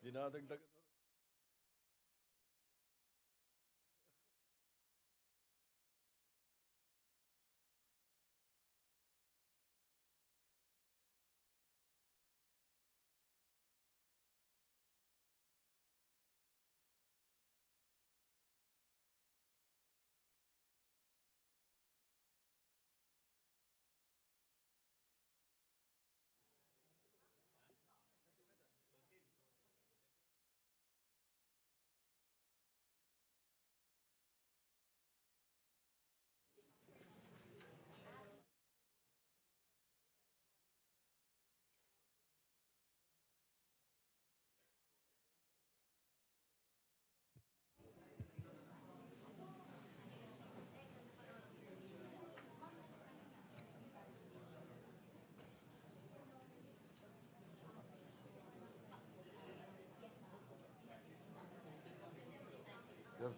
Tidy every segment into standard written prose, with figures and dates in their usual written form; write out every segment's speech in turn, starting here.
Dinadagdag.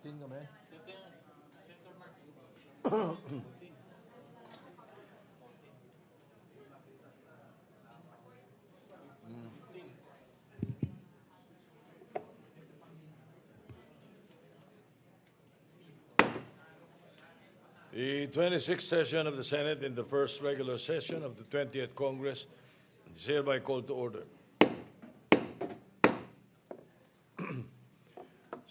Kami. The 26th session of the Senate in the first regular session of the 20th Congress is hereby called to order.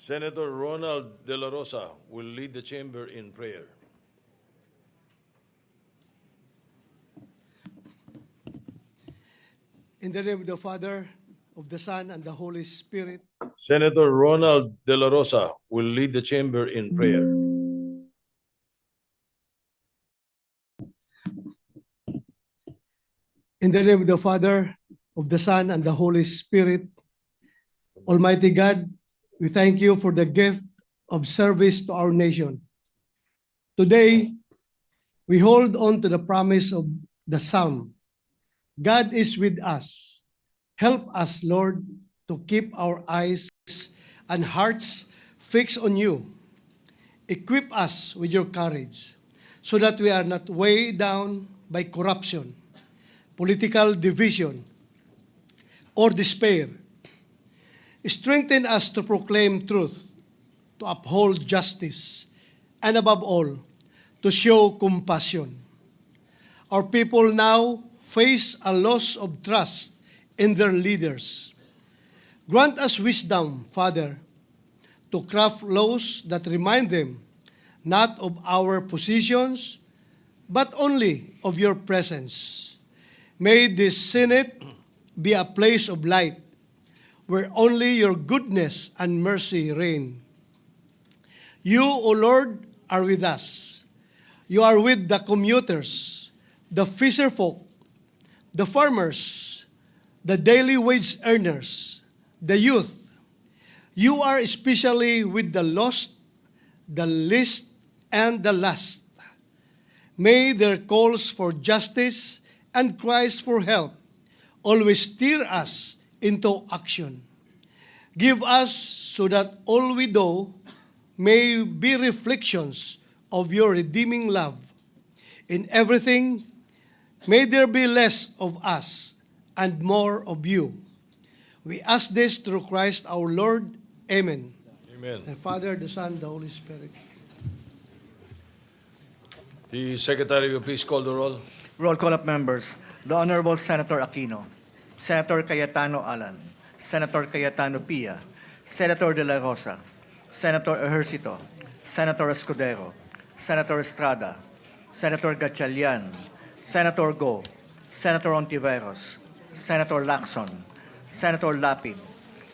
Senator Ronald De La Rosa will lead the chamber in prayer. In the name of the Father, of the Son, and the Holy Spirit. Senator Ronald De La Rosa will lead the chamber in prayer. In the name of the Father, of the Son, and the Holy Spirit. Almighty God, we thank you for the gift of service to our nation. Today, we hold on to the promise of the Psalm. God is with us. Help us, Lord, to keep our eyes and hearts fixed on you. Equip us with your courage so that we are not weighed down by corruption, political division, or despair. Strengthen us to proclaim truth, to uphold justice, and above all, to show compassion. Our people now face a loss of trust in their leaders. Grant us wisdom, Father, to craft laws that remind them not of our positions, but only of your presence. May this Senate be a place of light where only your goodness and mercy reign. You, O Lord, are with us. You are with the commuters, the fisherfolk, the farmers, the daily wage earners, the youth. You are especially with the lost, the least, and the last. May their calls for justice and cries for help always steer us into action. Give us so that all we do may be reflections of your redeeming love. In everything, may there be less of us and more of you. We ask this through Christ our Lord. Amen. Amen. And Father, the Son, the Holy Spirit. The Secretary will please call the roll. Roll call of members. The Honorable Senator Aquino, Senator Cayetano Alan, Senator Cayetano Pia, Senator De La Rosa, Senator Ejercito, Senator Escudero, Senator Estrada, Senator Gatchalian, Senator Go, Senator Ontiveros, Senator Lacson, Senator Lapid,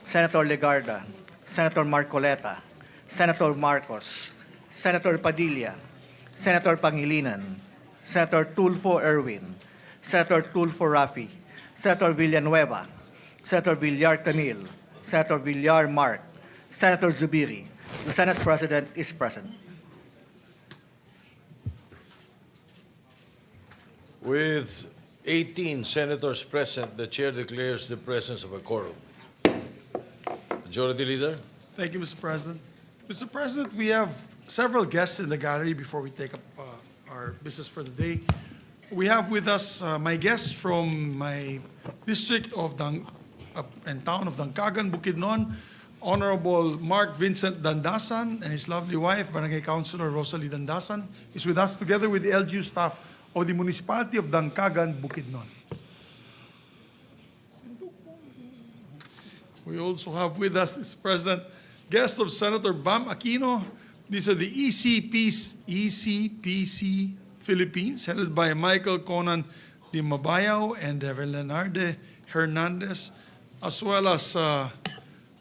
Senator Legarda, Senator Marcoleta, Senator Marcos, Senator Padilla, Senator Pangilinan, Senator Tulfo Erwin, Senator Tulfo Rafi, Senator Villanueva, Senator Villar Camil, Senator Villar Mark, Senator Zubiri. The Senate President is present. With 18 senators present, the chair declares the presence of a quorum. Majority Leader? Thank you, Mr. President. Mr. President, we have several guests in the gallery before we take up our business for the day. We have with us my guests from my district of and Town of Dangkagan, Bukidnon, Honorable Mark Vincent Dandasan and his lovely wife, Barangay Councilor Rosalie Dandasan, is with us together with the LGU staff of the Municipality of Dangkagan, Bukidnon. We also have with us, Mr. President, guest of Senator Bam Aquino. These are the ECPC Philippines, headed by Michael Conan Di Mabayaw and Leonardo Hernandez, as well as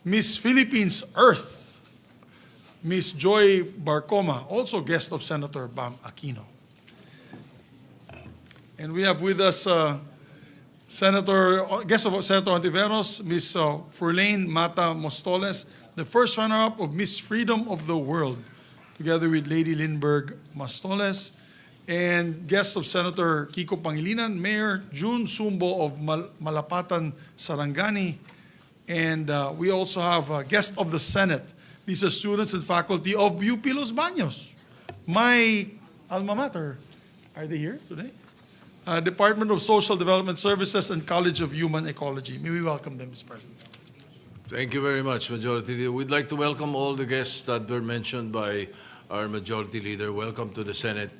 Miss Philippines Earth, Miss Joy Barcoma, also guest of Senator Bam Aquino. And we have with us guest of Senator Ontiveros, Miss Furlane Mata Mostoles, the first runner-up of Miss Freedom of the World, together with Lady Lindbergh Mostoles, and guest of Senator Kiko Pangilinan, Mayor June Sumbo of Malapatan, Sarangani, and we also have a guest of the Senate. These are students and faculty of UP Los Baños, my alma mater. Are they here today? Department of Social Development Services and College of Human Ecology. May we welcome them, Mr. President. Thank you very much, Majority Leader. We'd like to welcome all the guests that were mentioned by our Majority Leader. Welcome to the Senate.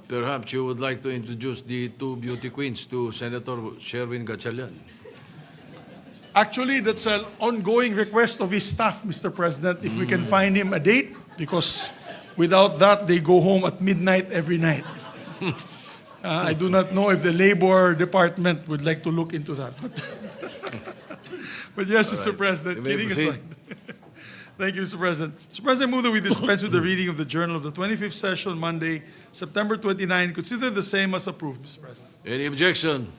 Perhaps you would like to introduce the two beauty queens to Senator Sherwin Gatchalian. Actually, that's an ongoing request of his staff, Mr. President, if we can find him a date, because without that, they go home at midnight every night. I do not know if the Labor Department would like to look into that. But yes, Mr. President, You may kidding proceed. aside. Thank you, Mr. President. Mr. President, I move that we dispense with the reading of the Journal of the 25th session, Monday, September 29. Consider the same as approved, Mr. President. Any objection?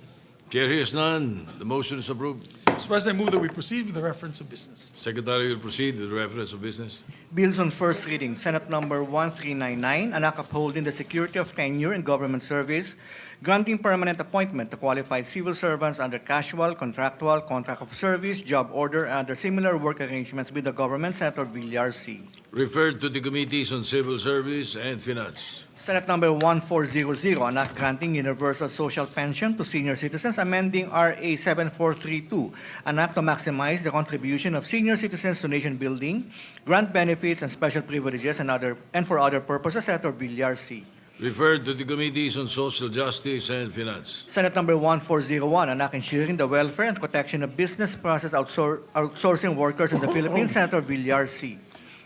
Chair hears none. The motion is approved. Mr. President, I move that we proceed with the reference of business. Secretary will proceed with the reference of business. Bills on first reading, Senate Number 1399, an act upholding the security of tenure in government service, granting permanent appointment to qualified civil servants under casual, contractual, contract of service, job order, and other similar work arrangements with the government, Senator Villar C. Referred to the Committees on Civil Service and Finance. Senate Number 1400, an act granting universal social pension to senior citizens, amending RA 7432, an act to maximize the contribution of senior citizens to nation building, grant benefits and special privileges and for other purposes, Senator Villar C. Referred to the Committees on Social Justice and Finance. Senate Number 1401, an act ensuring the welfare and protection of business process outsourcing workers in the Philippines, Senator Villar C.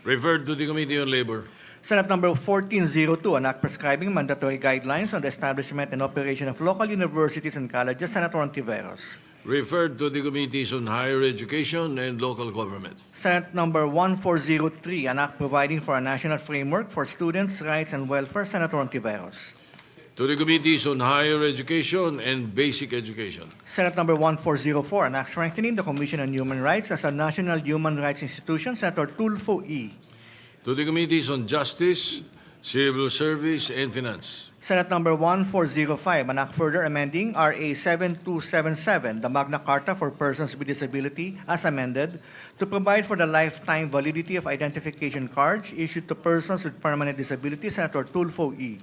Referred to the Committee on Labor. Senate Number 1402, an act prescribing mandatory guidelines on the establishment and operation of local universities and colleges, Senator Ontiveros. Referred to the Committees on Higher Education and Local Government. Senate Number 1403, an act providing for a national framework for students' rights and welfare, Senator Ontiveros. To the Committees on Higher Education and Basic Education. Senate Number 1404, an act strengthening the Commission on Human Rights as a national human rights institution, Senator Tulfo E. To the Committees on Justice, Civil Service, and Finance. Senate Number 1405, an act further amending RA 7277, the Magna Carta for Persons with Disability, as amended, to provide for the lifetime validity of identification cards issued to persons with permanent disability, Senator Tulfo E.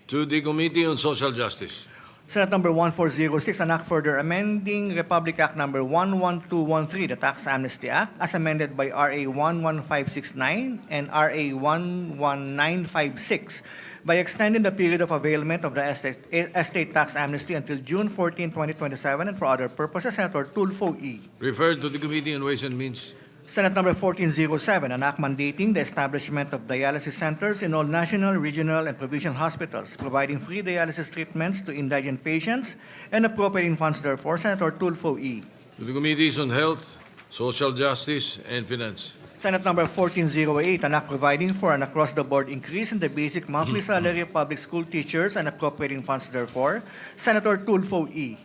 To the Committee on Social Justice. Senate Number 1406, an act further amending Republic Act Number 11213, the Tax Amnesty Act, as amended by RA 11569 and RA 11956, by extending the period of availment of the estate tax amnesty until June 14, 2027, and for other purposes, Senator Tulfo E. Referred to the Committee on Ways and Means. Senate Number 1407, an act mandating the establishment of dialysis centers in all national, regional, and provincial hospitals, providing free dialysis treatments to indigent patients and appropriating funds therefore, Senator Tulfo E. To the Committees on Health, Social Justice, and Finance. Senate Number 1408, an act providing for an across-the-board increase in the basic monthly salary of public school teachers and appropriating funds therefore, Senator Tulfo E.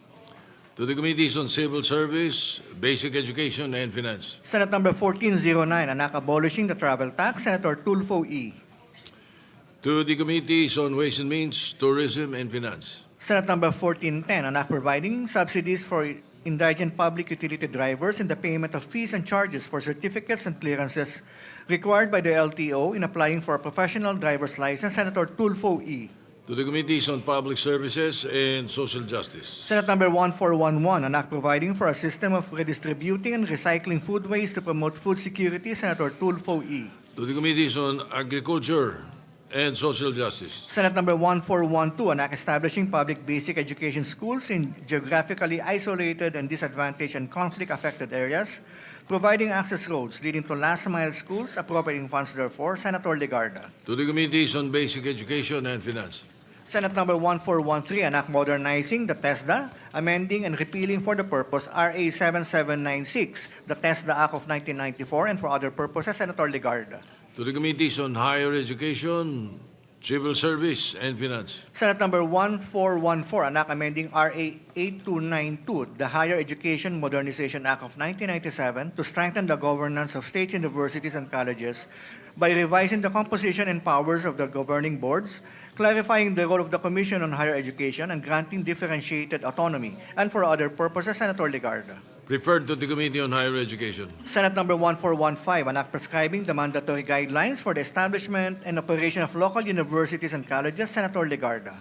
To the Committees on Civil Service, Basic Education, and Finance. Senate Number 1409, an act abolishing the travel tax, Senator Tulfo E. To the Committees on Ways and Means, Tourism, and Finance. Senate Number 1410, an act providing subsidies for indigent public utility drivers in the payment of fees and charges for certificates and clearances required by the LTO in applying for a professional driver's license, Senator Tulfo E. To the Committees on Public Services and Social Justice. Senate Number 1411, an act providing for a system of redistributing and recycling food waste to promote food security, Senator Tulfo E. To the Committees on Agriculture and Social Justice. Senate Number 1412, an act establishing public basic education schools in geographically isolated and disadvantaged and conflict-affected areas, providing access roads leading to last-mile schools, appropriating funds therefore, Senator Legarda. To the Committees on Basic Education and Finance. Senate Number 1413, an act modernizing the TESDA, amending and repealing for the purpose RA 7796, the TESDA Act of 1994, and for other purposes, Senator Legarda. To the Committees on Higher Education, Civil Service, and Finance. Senate Number 1414, an act amending RA 8292, the Higher Education Modernization Act of 1997, to strengthen the governance of state universities and colleges by revising the composition and powers of the governing boards, clarifying the role of the Commission on Higher Education, and granting differentiated autonomy, and for other purposes, Senator Legarda. Referred to the Committee on Higher Education. Senate Number 1415, an act prescribing the mandatory guidelines for the establishment and operation of local universities and colleges, Senator Legarda.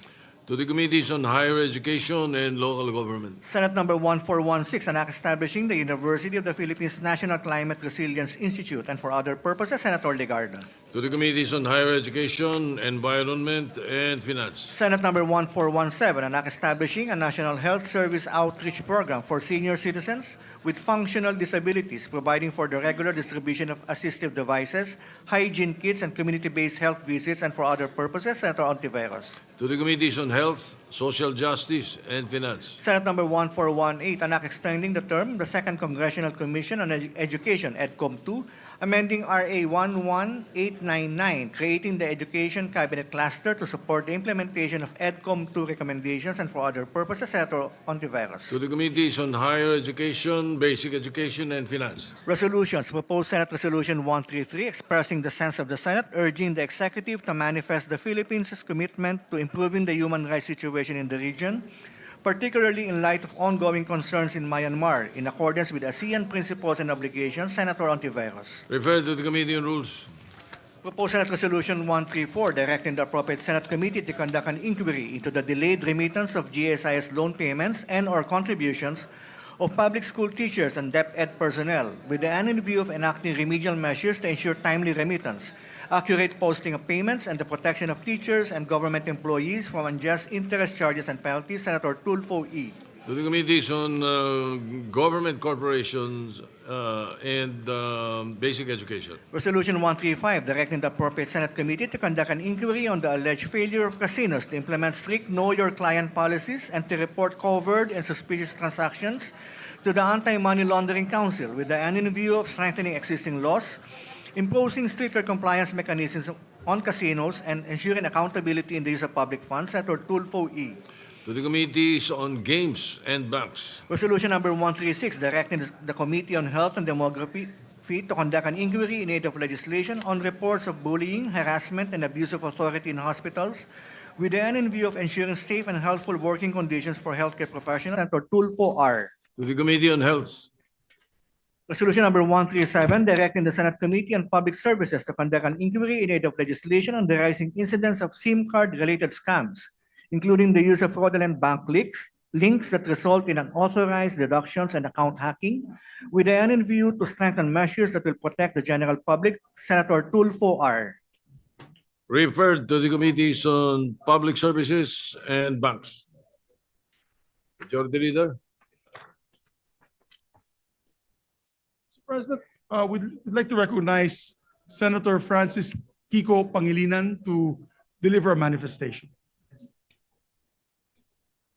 To the Committees on Higher Education and Local Government. Senate Number 1416, an act establishing the University of the Philippines National Climate Resilience Institute, and for other purposes, Senator Legarda. To the Committees on Higher Education, Environment, and Finance. Senate Number 1417, an act establishing a National Health Service Outreach Program for senior citizens with functional disabilities, providing for the regular distribution of assistive devices, hygiene kits, and community-based health visits, and for other purposes, Senator Ontiveros. To the Committees on Health, Social Justice, and Finance. Senate Number 1418, an act extending the term of the Second Congressional Commission on Education, EDCOM 2, amending RA 11899, creating the Education Cabinet Cluster to support the implementation of EDCOM 2 recommendations, and for other purposes, Senator Ontiveros. To the Committees on Higher Education, Basic Education, and Finance. Resolutions. Proposed Senate Resolution 133, expressing the sense of the Senate, urging the Executive to manifest the Philippines' commitment to improving the human rights situation in the region, particularly in light of ongoing concerns in Myanmar, in accordance with ASEAN principles and obligations, Senator Ontiveros. Referred to the Committee on Rules. Proposed Senate Resolution 134, directing the appropriate Senate committee to conduct an inquiry into the delayed remittance of GSIS loan payments and/or contributions of public school teachers and DepEd personnel, with the end view of enacting remedial measures to ensure timely remittance, accurate posting of payments, and the protection of teachers and government employees from unjust interest charges and penalties, Senator Tulfo E. To the Committees on Government Corporations and Basic Education. Resolution 135, directing the appropriate Senate committee to conduct an inquiry on the alleged failure of casinos to implement strict know-your-client policies and to report covered and suspicious transactions to the Anti-Money Laundering Council, with the end in view of strengthening existing laws, imposing stricter compliance mechanisms on casinos, and ensuring accountability in the use of public funds, Senator Tulfo E. To the Committees on Games and Banks. Resolution number 136, directing the Committee on Health and Demography to conduct an inquiry in aid of legislation on reports of bullying, harassment, and abuse of authority in hospitals, with the end in view of ensuring safe and healthful working conditions for healthcare professionals, Senator Tulfo R. To the Committee on Health. Resolution number 137, directing the Senate Committee on Public Services to conduct an inquiry in aid of legislation on the rising incidence of SIM card-related scams, including the use of fraudulent bank links that result in unauthorized deductions and account hacking, with the end in view to strengthen measures that will protect the general public, Senator Tulfo R. Referred to the Committees on Public Services and Banks. Majority Leader. Mr. President, we'd like to recognize Senator Francis Kiko Pangilinan to deliver a manifestation.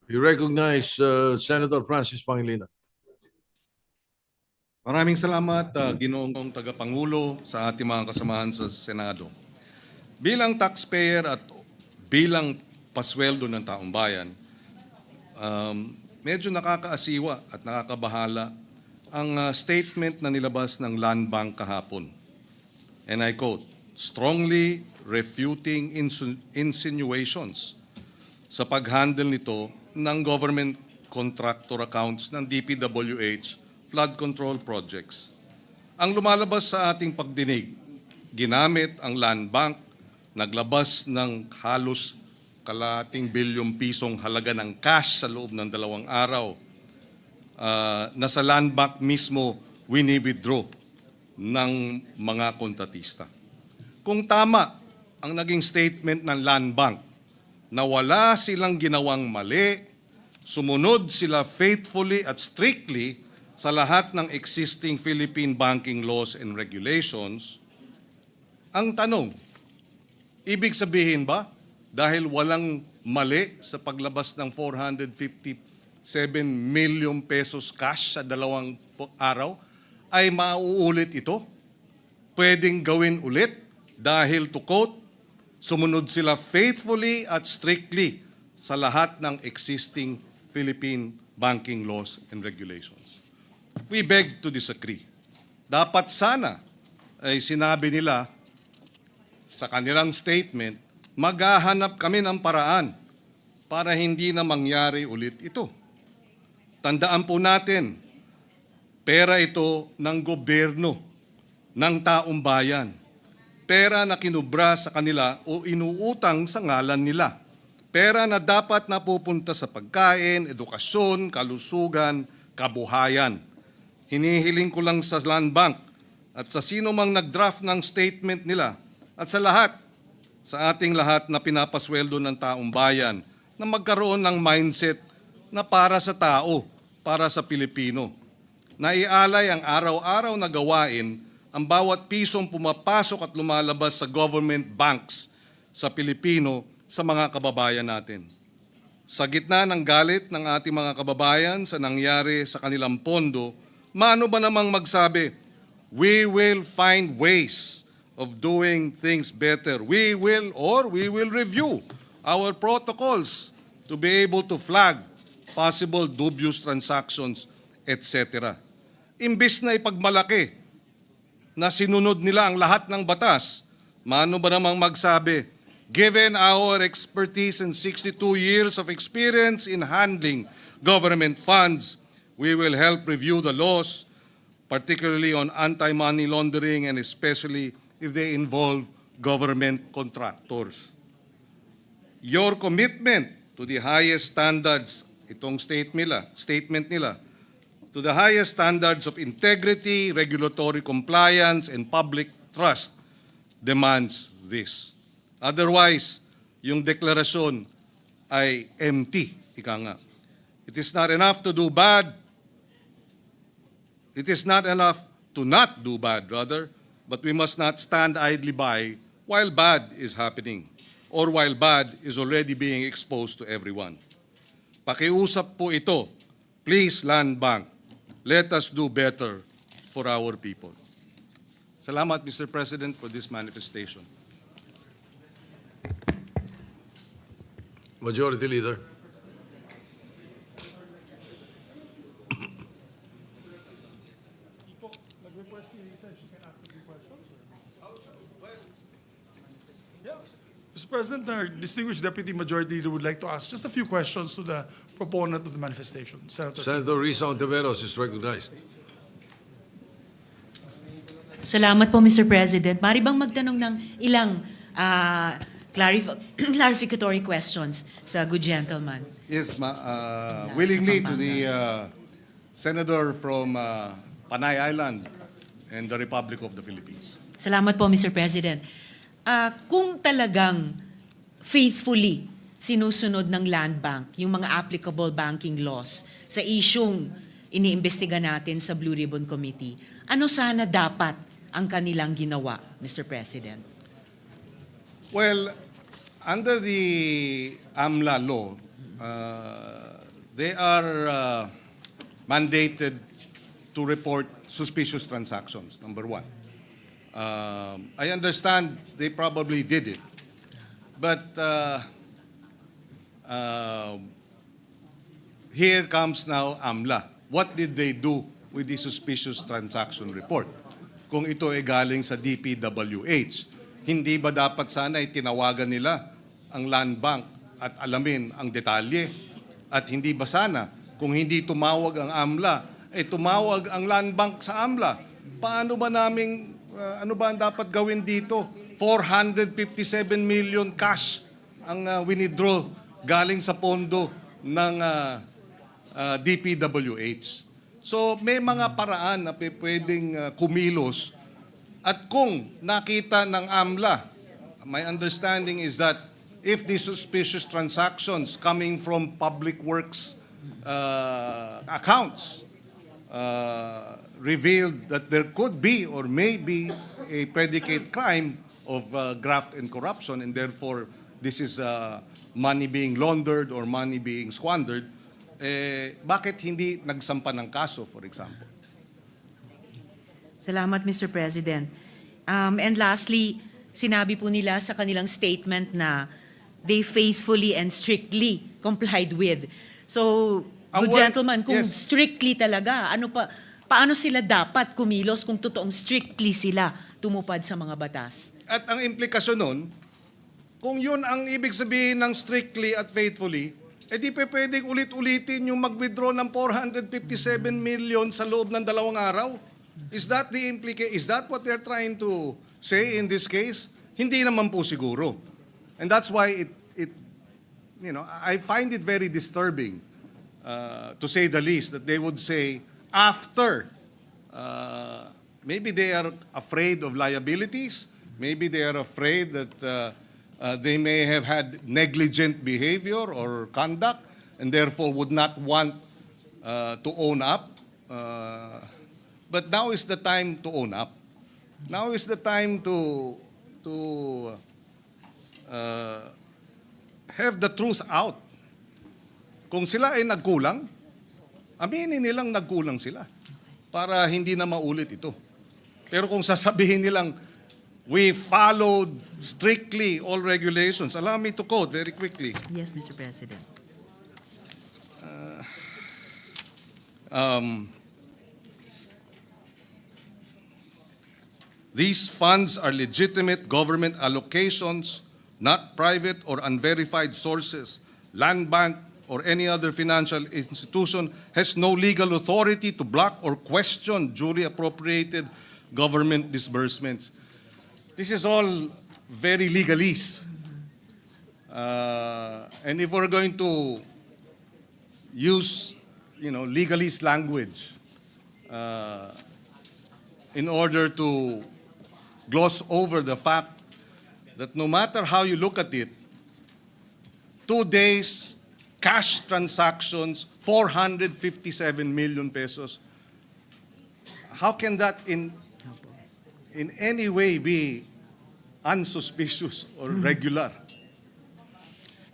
We recognize Senator Francis Pangilinan. Maraming salamat, Ginoong Tagapangulo, sa ating mga kasamahan sa Senado. Bilang taxpayer at bilang pasweldo ng taong bayan, medyo nakakaasiwa at nakakabahala ang statement na nilabas ng Land Bank kahapon. And I quote, strongly refuting insinuations sa pag-handle nito ng government contractor accounts ng DPWH flood control projects. Ang lumalabas sa ating pagdinig, ginamit ang Land Bank, naglabas ng halos kalating bilyong pisong halaga ng cash sa loob ng 2 araw na sa land bank mismo wini-withdraw ng mga kontratista. Kung tama ang naging statement ng land bank na wala silang ginawang mali, sumunod sila faithfully at strictly sa lahat ng existing Philippine banking laws and regulations, ang tanong, ibig sabihin ba dahil walang mali sa paglabas ng 457 million pesos cash sa 2 araw, ay mauulit ito? Pwedeng gawin ulit dahil, to quote, sumunod sila faithfully at strictly sa lahat ng existing Philippine banking laws and regulations. We beg to disagree. Dapat sana ay sinabi nila sa kanilang statement, maghahanap kami ng paraan para hindi na mangyari ulit ito. Tandaan po natin, pera ito ng gobyerno, ng taong bayan. Pera na kinubra sa kanila o inuutang sa ngalan nila. Pera na dapat napupunta sa pagkain, edukasyon, kalusugan, kabuhayan. Hinihiling ko lang sa Land Bank at sa sino mang nag-draft ng statement nila at sa lahat, sa ating lahat na pinapasweldo ng taong bayan na magkaroon ng mindset na para sa tao, para sa Pilipino. Naialay ang araw-araw na gawain ang bawat pisong pumapasok at lumalabas sa government banks sa Pilipino sa mga kababayan natin. Sa gitna ng galit ng ating mga kababayan sa nangyari sa kanilang pondo, mano ba namang magsabi, we will find ways of doing things better. We will review our protocols to be able to flag possible dubious transactions, etc. Imbis na ipagmalaki na sinunod nila ang lahat ng batas, mano ba namang magsabi, given our expertise and 62 years of experience in handling government funds, we will help review the laws, particularly on anti-money laundering and especially if they involve government contractors. Your commitment to the highest standards, itong statement nila, to the highest standards of integrity, regulatory compliance, and public trust demands this. Otherwise, yung deklarasyon ay empty, ika nga. It is not enough to do bad. It is not enough to not do bad, rather, but we must not stand idly by while bad is happening or while bad is already being exposed to everyone. Pakiusap po ito, please Land Bank, let us do better for our people. Salamat, Mr. President, for this manifestation. Majority Leader. Mr. President, our distinguished Deputy Majority Leader would like to ask just a few questions to the proponent of the manifestation. Senator Risa Ontiveros is recognized. Salamat po, Mr. President. Mari bang magtanong ng ilang clarificatory questions sa good gentleman? Yes, willingly to the Senator from Panay Island and the Republic of the Philippines. Salamat po, Mr. President. Kung talagang faithfully sinusunod ng Land Bank yung mga applicable banking laws sa isyung iniimbestiga natin sa Blue Ribbon Committee, ano sana dapat ang kanilang ginawa, Mr. President? Well, under the AMLA law, they are mandated to report suspicious transactions, number one. I understand they probably did it, but here comes now AMLA. What did they do with the suspicious transaction report? Kung ito ay galing sa DPWH, hindi ba dapat sana ay tinawagan nila ang Land Bank at alamin ang detalye? At hindi ba sana, kung hindi tumawag ang AMLA, ay tumawag ang Land Bank sa AMLA? Paano ba naming ano ba ang dapat gawin dito? 457 million cash ang winidraw galing sa pondo ng DPWH. So may mga paraan na pwedeng kumilos at kung nakita ng AMLA, my understanding is that if the suspicious transactions coming from public works accounts revealed that there could be or may be a predicate crime of graft and corruption, and therefore this is money being laundered or money being squandered, bakit hindi nagsampa ng kaso, for example? Salamat, Mr. President. And lastly, sinabi po nila sa kanilang statement na they faithfully and strictly complied with. So, good gentlemen, kung yes. strictly talaga, paano sila dapat kumilos kung totoong strictly sila tumupad sa mga batas? At ang implikasyon nun, kung yun ang ibig sabihin ng strictly at faithfully, di pa pwedeng ulit-ulitin yung mag-withdraw ng 457 million sa loob ng 2 araw. Is that the Is that what they're trying to say in this case? Hindi naman po siguro. And that's why I find it very disturbing, to say the least, that they would say after. Maybe they are afraid of liabilities. Maybe they are afraid that they may have had negligent behavior or conduct and therefore would not want to own up. But now is the time to own up. Now is the time to have the truth out. Kung sila ay nagkulang, aminin nilang nagkulang sila para hindi na maulit ito. Pero kung sasabihin nilang, we followed strictly all regulations. Allow me to quote very quickly. Yes, Mr. President. These funds are legitimate government allocations, not private or unverified sources. Land Bank or any other financial institution has no legal authority to block or question duly appropriated government disbursements. This is all very legalese. And if we're going to use, legalese language in order to gloss over the fact that no matter how you look at it, 2 days, cash transactions, 457 million pesos. How can that in any way be unsuspicious or regular?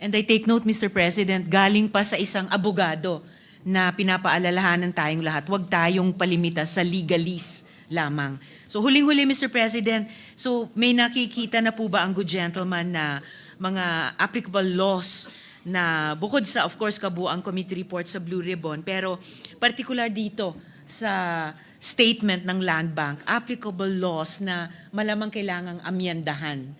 And I take note, Mr. President, galing pa sa isang abogado na pinapaalalahanan tayong lahat, huwag tayong palimita sa legalese lamang. So huling-huli, Mr. President, so may nakikita na po ba ang good gentleman na mga applicable laws na bukod sa, of course, kabuang committee report sa Blue Ribbon, pero particular dito sa statement ng Land Bank, applicable laws na malamang kailangang amyendahan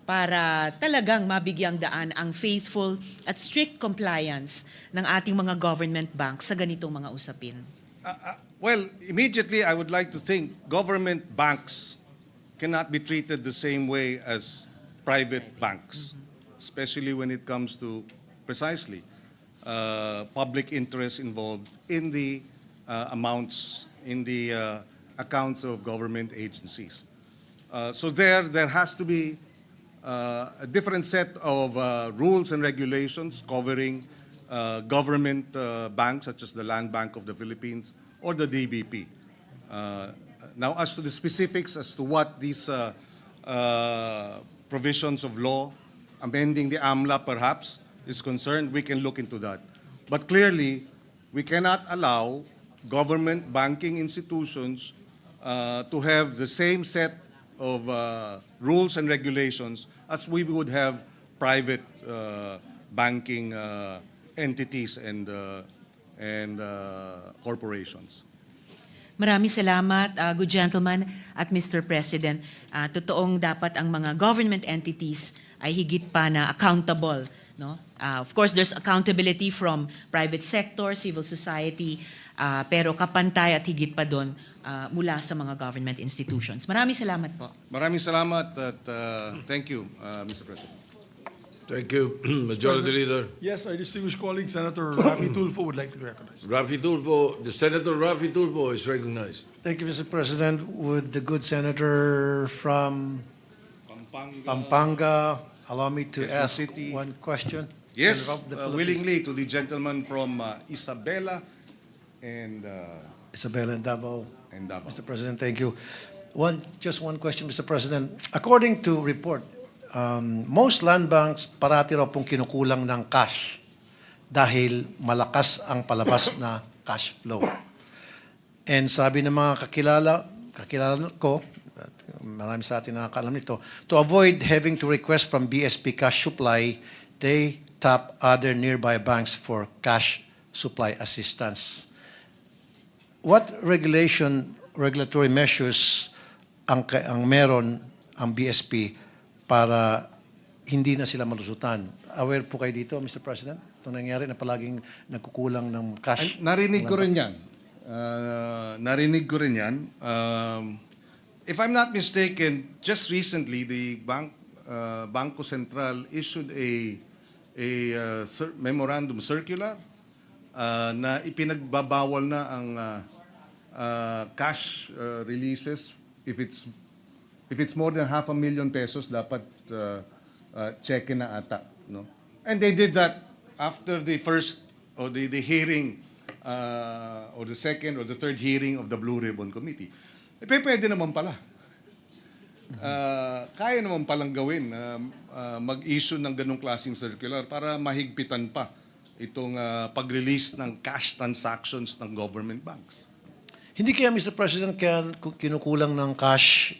para talagang mabigyang daan ang faithful at strict compliance ng ating mga government banks sa ganitong mga usapin? Well, immediately I would like to think government banks cannot be treated the same way as private banks, especially when it comes to precisely public interest involved in the amounts, in the accounts of government agencies. So there has to be a different set of rules and regulations covering government banks such as the Land Bank of the Philippines or the DBP. Now, as to the specifics as to what these provisions of law, amending the AMLA perhaps, is concerned, we can look into that. But clearly, we cannot allow government banking institutions to have the same set of rules and regulations as we would have private banking entities and corporations. Maraming salamat, good gentleman at Mr. President. Totoong dapat ang mga government entities ay higit pa na accountable. No? Of course, there's accountability from private sector, civil society, pero kapantay at higit pa doon mula sa mga government institutions. Maraming salamat po. Maraming salamat at thank you, Mr. President. Thank you, Majority Leader. Yes, our distinguished colleague, Senator Rafi Tulfo, would like to be recognized. Senator Rafi Tulfo is recognized. Thank you, Mr. President. Would the good senator from Pampanga allow me to Quezon ask City. one question? Yes, Of the Philippines. willingly to the gentleman from Isabela and Isabela and Davao. Davao. Mr. President, thank you. Just one question, Mr. President. According to report, most land banks parati raw pong kinukulang ng cash dahil malakas ang palabas na cash flow. And sabi ng mga kakilala ko, at marami sa atin nakakaalam nito, to avoid having to request from BSP cash supply, they tap other nearby banks for cash supply assistance. What regulatory measures ang meron ang BSP para hindi na sila malusutan? Aware po kayo dito, Mr. President? Itong nangyari na palaging nagkukulang ng cash. Narinig ko rin yan. If I'm not mistaken, just recently, the Bangko Sentral issued a memorandum circular na ipinagbabawal na ang cash releases if it's more than 500,000 pesos dapat check na ata, no? And they did that after the first or the hearing or the second or the third hearing of the Blue Ribbon Committee. Pwede naman pala. Kaya naman palang gawin mag-issue ng ganong klaseng circular para mahigpitan pa itong pag-release ng cash transactions ng government banks. Hindi kaya, Mr. President, kaya kinukulang ng cash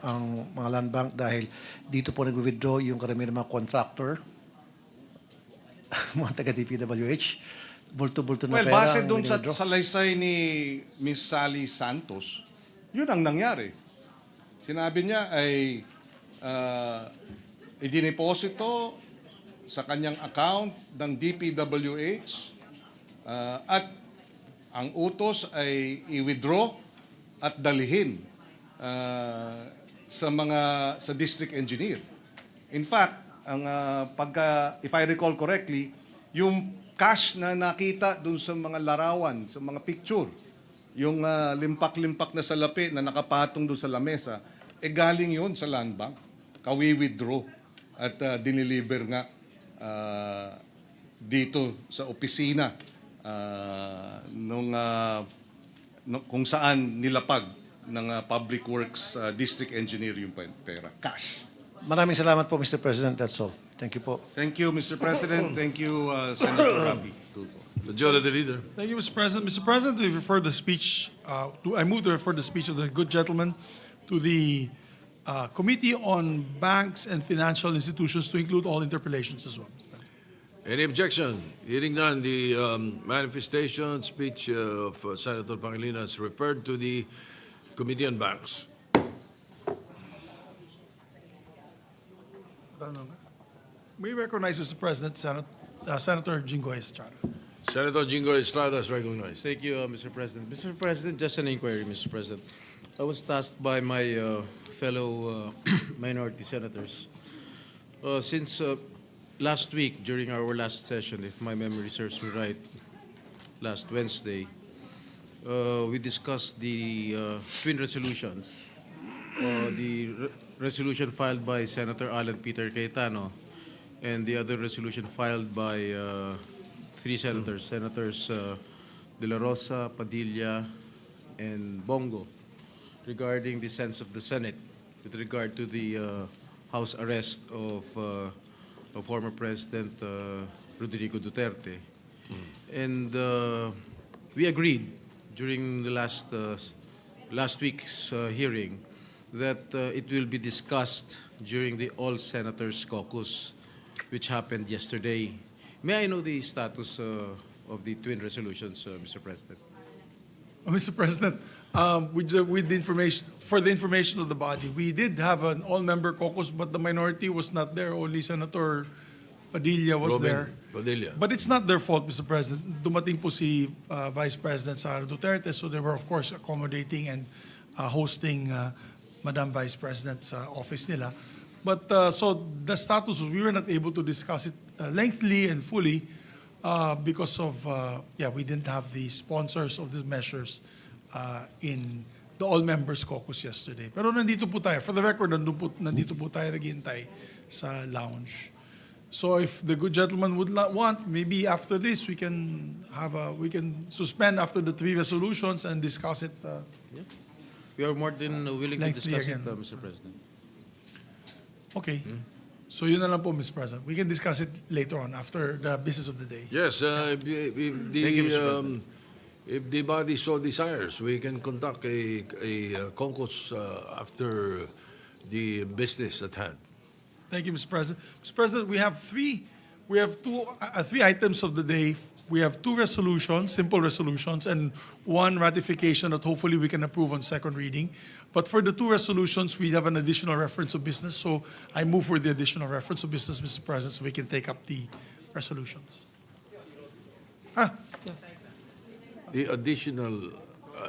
ang mga land bank dahil dito po nag-withdraw yung karamihan ng mga contractor, mga taga-DPWH, bulto-bulto na Well, pera. base ang doon sa withdraw. salaysay ni Miss Sally Santos, yun ang nangyari. Sinabi niya ay idineposito sa kanyang account ng DPWH at ang utos ay i-withdraw at dalhin sa district engineer. In fact, ang if I recall correctly, yung cash na nakita dun sa mga larawan, sa mga picture, yung limpak-limpak na salapi na nakapatong dun sa lamesa, galing yun sa land bank. Kawi-withdraw at dineliver nga dito sa opisina kung saan nilapag ng Public Works District Engineer yung pera. Cash. Maraming salamat po, Mr. President. That's all. Thank you po. Thank you, Mr. President. Thank you, Senator Rafi. Majority Leader. Thank you, Mr. President. Mr. President, I refer the speech. I move to refer the speech of the good gentleman to the Committee on Banks and Financial Institutions to include all interpellations as well. Any objection? Hearing none, the manifestation speech of Senator Pangilinan is referred to the Committee on Banks. We recognize, Mr. President, Senator Jinggoy Estrada. Senator Jingo Estrada is recognized. Thank you, Mr. President. Mr. President, just an inquiry, Mr. President. I was tasked by my fellow minority senators. Since last week, during our last session, if my memory serves me right, last Wednesday, we discussed the twin resolutions. The resolution filed by Senator Alan Peter Cayetano and the other resolution filed by three senators, De La Rosa, Padilla, and Bongo, regarding the sense of the Senate with regard to the house arrest of former President Rodrigo Duterte. And we agreed during the last week's hearing that it will be discussed during the All Senators Caucus, which happened yesterday. May I know the status of the twin resolutions, Mr. President? Mr. President, with the information, for the information of the body, we did have an all-member caucus, but the minority was not there. Only Senator Padilla was Robin there. Padilla. But it's not their fault, Mr. President. Dumating po si Vice President Sara Duterte, so they were, of course, accommodating and hosting Madam Vice President's office nila. But so the status was we were not able to discuss it lengthily and fully because of, we didn't have the sponsors of these measures in the all-members caucus yesterday. Pero nandito po tayo. For the record, nandito po tayo naghihintay sa lounge. So if the good gentleman would want, maybe after this we can suspend after the 3 resolutions and discuss it. We are more than willing to Lengthy discuss again. it, Mr. President. Okay. So yun na lang po, Mr. President. We can discuss it later on after the business of the day. Yes, Thank you, Mr. President. if the body so desires, we can conduct a caucus after the business at hand. Thank you, Mr. President. Mr. President, we have three items of the day. We have 2 resolutions, simple resolutions, and 1 ratification that hopefully we can approve on second reading. But for the 2 resolutions, we have an additional reference of business. So I move for the additional reference of business, Mr. President, so we can take up the resolutions. The additional,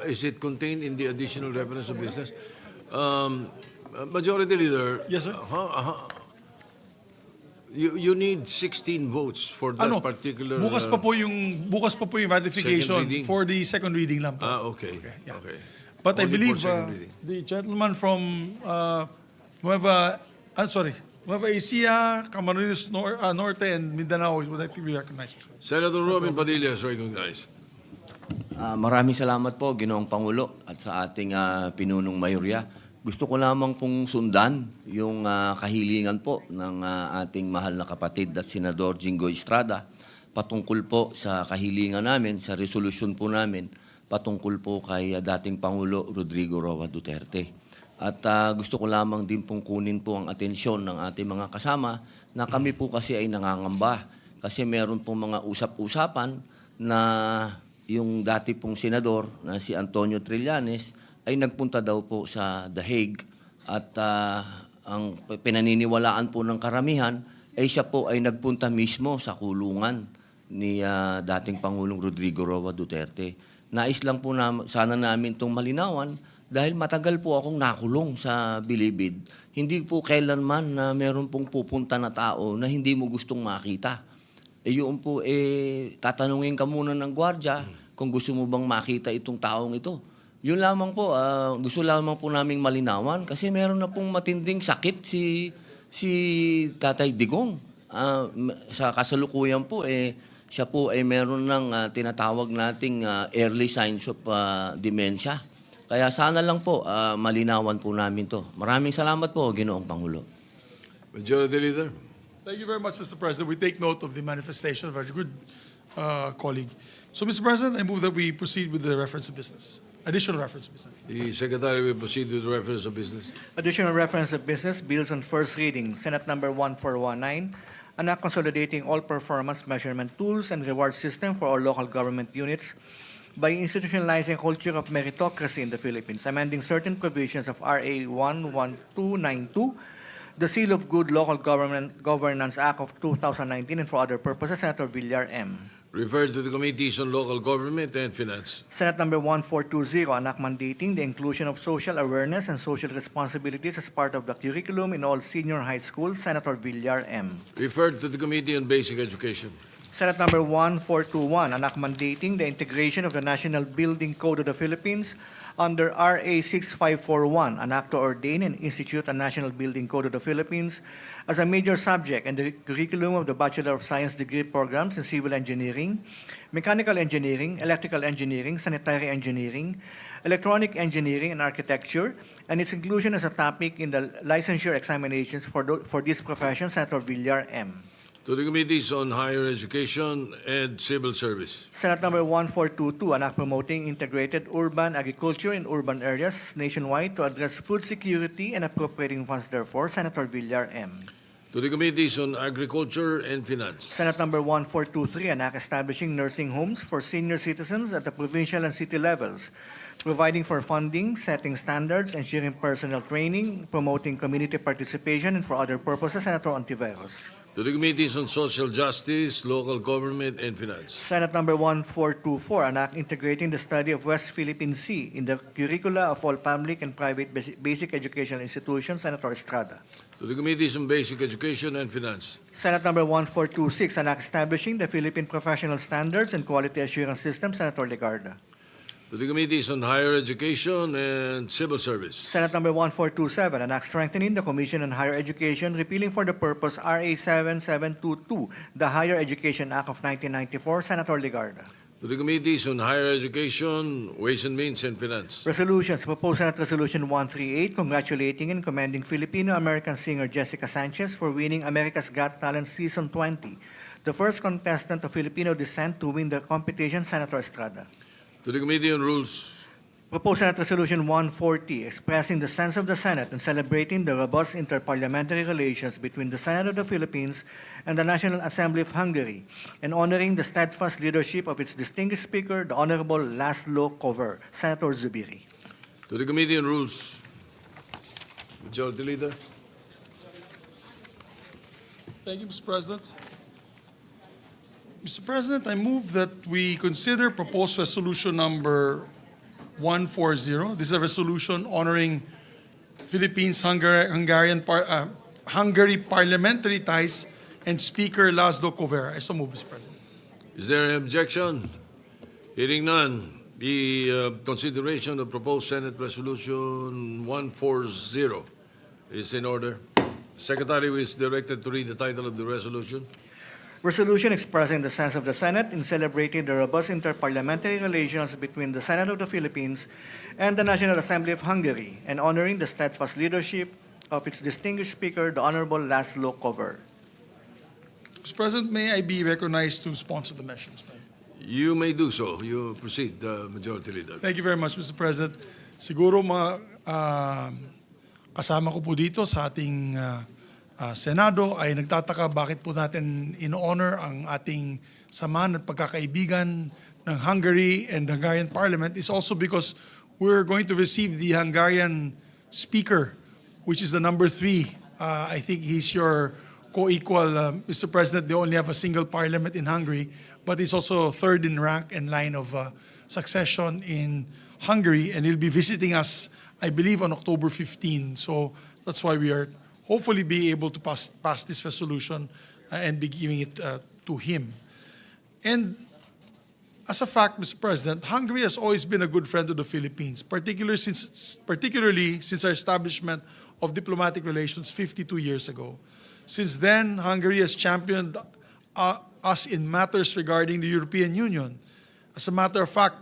is it contained in the additional reference of business? Majority Leader. Yes, sir. You need 16 votes for that particular. Bukas pa po yung ratification Second reading. for the second reading lang po. Okay. yeah. Okay. But I Only for believe second reading. the gentleman from Nueva Ecija, Camarines Norte, and Mindanao would like to be recognized. Senator Robin Padilla is recognized. Maraming salamat po, Ginoong Pangulo, at sa ating pinunong mayorya. Gusto ko lamang pong sundan yung kahilingan po ng ating mahal na kapatid at Senador Jingo Estrada patungkol po sa kahilingan namin, sa resolusyon po namin, patungkol po kay dating Pangulo Rodrigo Roa Duterte. At gusto ko lamang din pong kunin po ang atensyon ng ating mga kasama na kami po kasi ay nangangamba kasi meron pong mga usap-usapan na yung dati pong senador na si Antonio Trillanes ay nagpunta daw po sa The Hague at ang pinaniniwalaan po ng karamihan ay siya po ay nagpunta mismo sa kulungan ni dating Pangulong Rodrigo Roa Duterte. Nais lang po sana namin itong malinawan dahil matagal po akong nakulong sa Bilibid. Hindi po kailanman na meron pong pupunta na tao na hindi mo gustong makita. Yun po, tatanungin ka muna ng gwardya kung gusto mo bang makita itong taong ito. Yun lamang po, gusto lamang po naming malinawan kasi meron na pong matinding sakit si Tatay Digong. Sa kasalukuyan po, siya po ay meron ng tinatawag nating early signs of dementia. Kaya sana lang po, malinawan po namin to. Maraming salamat po, Ginoong Pangulo. Majority Leader. Thank you very much, Mr. President. We take note of the manifestation of our good colleague. So, Mr. President, I move that we proceed with the reference of business. Additional reference of business. The Secretary will proceed with the reference of business. Additional reference of business, bills on first reading, Senate Number 1419, an act consolidating all performance measurement tools and reward system for all local government units by institutionalizing a culture of meritocracy in the Philippines, amending certain provisions of RA 11292, the Seal of Good Local Governance Act of 2019, and for other purposes, Senator Villar M. Referred to the Committees on Local Government and Finance. Senate Number 1420, an act mandating the inclusion of social awareness and social responsibilities as part of the curriculum in all senior high schools, Senator Villar M. Referred to the Committee on Basic Education. Senate Number 1421, an act mandating the integration of the National Building Code of the Philippines under RA 6541, an act to ordain and institute a National Building Code of the Philippines as a major subject in the curriculum of the Bachelor of Science degree programs in Civil Engineering, Mechanical Engineering, Electrical Engineering, Sanitary Engineering, Electronic Engineering, and Architecture, and its inclusion as a topic in the licensure examinations for these professions, Senator Villar M. To the Committees on Higher Education and Civil Service. Senate Number 1422, an act promoting integrated urban agriculture in urban areas nationwide to address food security and appropriating funds therefore, Senator Villar M. To the Committees on Agriculture and Finance. Senate Number 1423, an act establishing nursing homes for senior citizens at the provincial and city levels providing for funding, setting standards, ensuring personnel training, promoting community participation, and for other purposes, Senator Ontiveros. To the Committees on Social Justice, Local Government, and Finance. Senate Number 1424, an act integrating the study of West Philippine Sea in the curricula of all public and private basic educational institutions, Senator Estrada. To the Committees on Basic Education and Finance. Senate Number 1426, an act establishing the Philippine Professional Standards and Quality Assurance System, Senator Legarda. To the Committees on Higher Education and Civil Service. Senate Number 1427, an act strengthening the Commission on Higher Education, repealing for the purpose RA 7722, the Higher Education Act of 1994, Senator Legarda. To the Committees on Higher Education, Ways and Means, and Finance. Resolutions. Proposed Senate Resolution 138, congratulating and commending Filipino-American singer Jessica Sanchez for winning America's Got Talent Season 20, the first contestant of Filipino descent to win the competition, Senator Estrada. To the Committee on Rules. Proposed Senate Resolution 140, expressing the sense of the Senate and celebrating the robust interparliamentary relations between the Senate of the Philippines and the National Assembly of Hungary, and honoring the steadfast leadership of its distinguished Speaker, the Honorable Laszlo Cover, Senator Zubiri. To the Committee on Rules. Majority Leader. Thank you, Mr. President. Mr. President, I move that we consider proposed resolution number 140. This is a resolution honoring Hungary parliamentary ties and Speaker Laszlo Cover. I so move, Mr. President. Is there an objection? Hearing none, the consideration of proposed Senate Resolution 140 is in order. Secretary is directed to read the title of the resolution. Resolution expressing the sense of the Senate in celebrating the robust interparliamentary relations between the Senate of the Philippines and the National Assembly of Hungary, and honoring the steadfast leadership of its distinguished Speaker, the Honorable Laszlo Cover. Mr. President, may I be recognized to sponsor the measure, Mr. President? You may do so. You proceed, Majority Leader. Thank you very much, Mr. President. Siguro kasama ko po dito sa ating Senado ay nagtataka bakit po natin in-honor ang ating samahan at pagkakaibigan ng Hungary and the Hungarian Parliament is also because we're going to receive the Hungarian Speaker, which is the number 3. I think he's your co-equal, Mr. President. They only have a single parliament in Hungary, but he's also third in rank and line of succession in Hungary, and he'll be visiting us, I believe, on October 15. So that's why we are hopefully be able to pass this resolution and be giving it to him. And as a fact, Mr. President, Hungary has always been a good friend of the Philippines, particularly since our establishment of diplomatic relations 52 years ago. Since then, Hungary has championed us in matters regarding the European Union. As a matter of fact,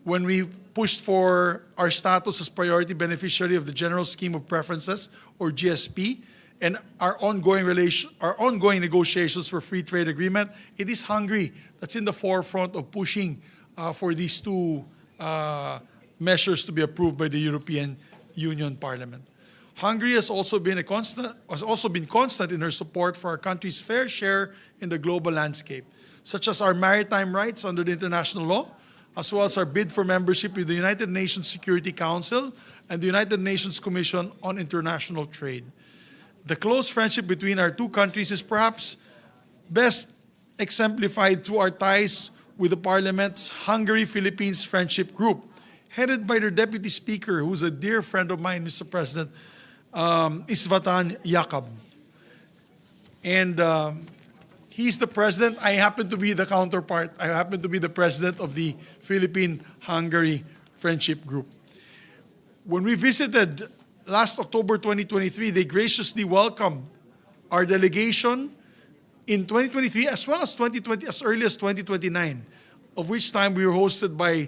when we pushed for our status as priority beneficiary of the General Scheme of Preferences, or GSP, and our ongoing negotiations for free trade agreement, it is Hungary that's in the forefront of pushing for these two measures to be approved by the European Union Parliament. Hungary has also been constant in her support for our country's fair share in the global landscape, such as our maritime rights under the international law, as well as our bid for membership with the United Nations Security Council and the United Nations Commission on International Trade. The close friendship between our two countries is perhaps best exemplified through our ties with the Parliament's Hungary-Philippines Friendship Group, headed by their Deputy Speaker, who's a dear friend of mine, Mr. President, István Jakab. And he's the president. I happen to be the counterpart. I happen to be the president of the Philippine-Hungary Friendship Group. When we visited last October 2023, they graciously welcomed our delegation in 2023 as well as 2020, as early as 2029, of which time we were hosted by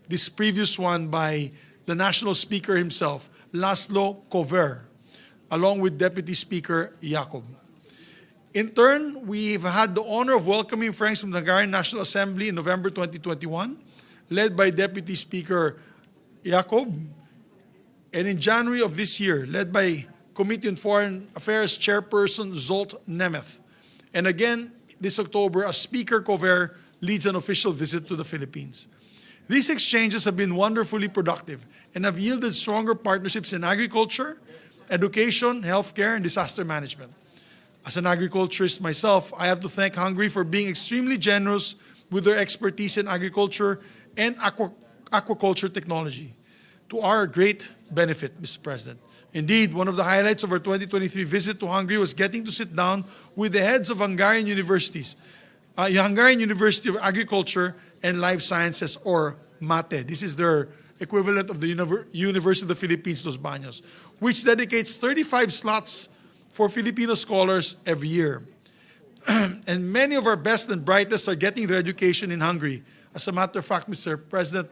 this previous one by the national speaker himself, Laszlo Cover, along with Deputy Speaker Jakub. In turn, we've had the honor of welcoming friends from the Hungarian National Assembly in November 2021, led by Deputy Speaker Jakub, and in January of this year, led by Committee on Foreign Affairs Chairperson Zsolt Nemeth. And again, this October, as Speaker Cover leads an official visit to the Philippines. These exchanges have been wonderfully productive and have yielded stronger partnerships in agriculture, education, healthcare, and disaster management. As an agriculturist myself, I have to thank Hungary for being extremely generous with their expertise in agriculture and aquaculture technology, to our great benefit, Mr. President. Indeed, one of the highlights of our 2023 visit to Hungary was getting to sit down with the heads of Hungarian universities, Hungarian University of Agriculture and Life Sciences, or MATE. This is their equivalent of the University of the Philippines, Los Baños, which dedicates 35 slots for Filipino scholars every year. And many of our best and brightest are getting their education in Hungary. As a matter of fact, Mr. President,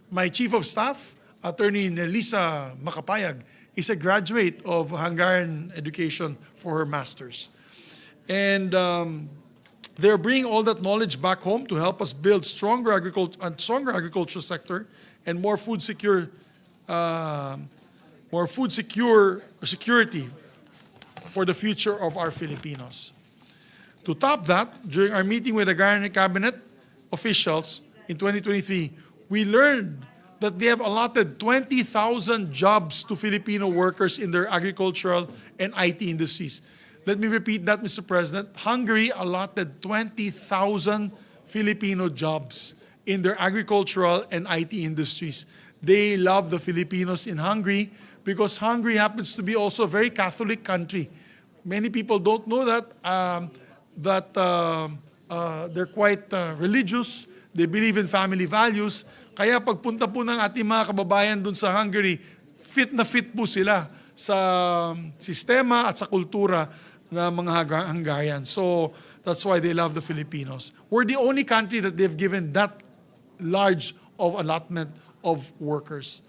my Chief of Staff, Attorney Nelisa Makapayag, is a graduate of Hungarian education for her master's. And they're bringing all that knowledge back home to help us build stronger agricultural sector and more food security for the future of our Filipinos. To top that, during our meeting with Agrarian Cabinet officials in 2023, we learned that they have allotted 20,000 jobs to Filipino workers in their agricultural and IT industries. Let me repeat that, Mr. President. Hungary allotted 20,000 Filipino jobs in their agricultural and IT industries. They love the Filipinos in Hungary because Hungary happens to be also a very Catholic country. Many people don't know that, they're quite religious. They believe in family values. Kaya pagpunta po ng ating mga kababayan dun sa Hungary, fit na fit po sila sa sistema at sa kultura ng mga Hungarians. So that's why they love the Filipinos. We're the only country that they've given that large of allotment of workers.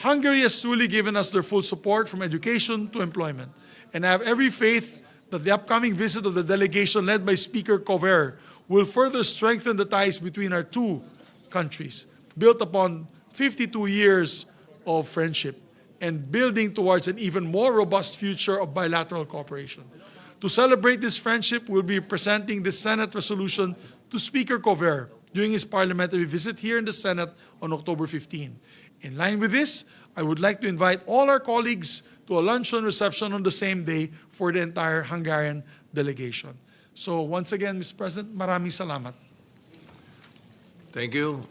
Hungary has truly given us their full support from education to employment. And I have every faith that the upcoming visit of the delegation led by Speaker Cover will further strengthen the ties between our two countries, built upon 52 years of friendship and building towards an even more robust future of bilateral cooperation. To celebrate this friendship, we'll be presenting the Senate resolution to Speaker Cover during his parliamentary visit here in the Senate on October 15. In line with this, I would like to invite all our colleagues to a luncheon reception on the same day for the entire Hungarian delegation. So once again, Mr. President, maraming salamat. Thank you.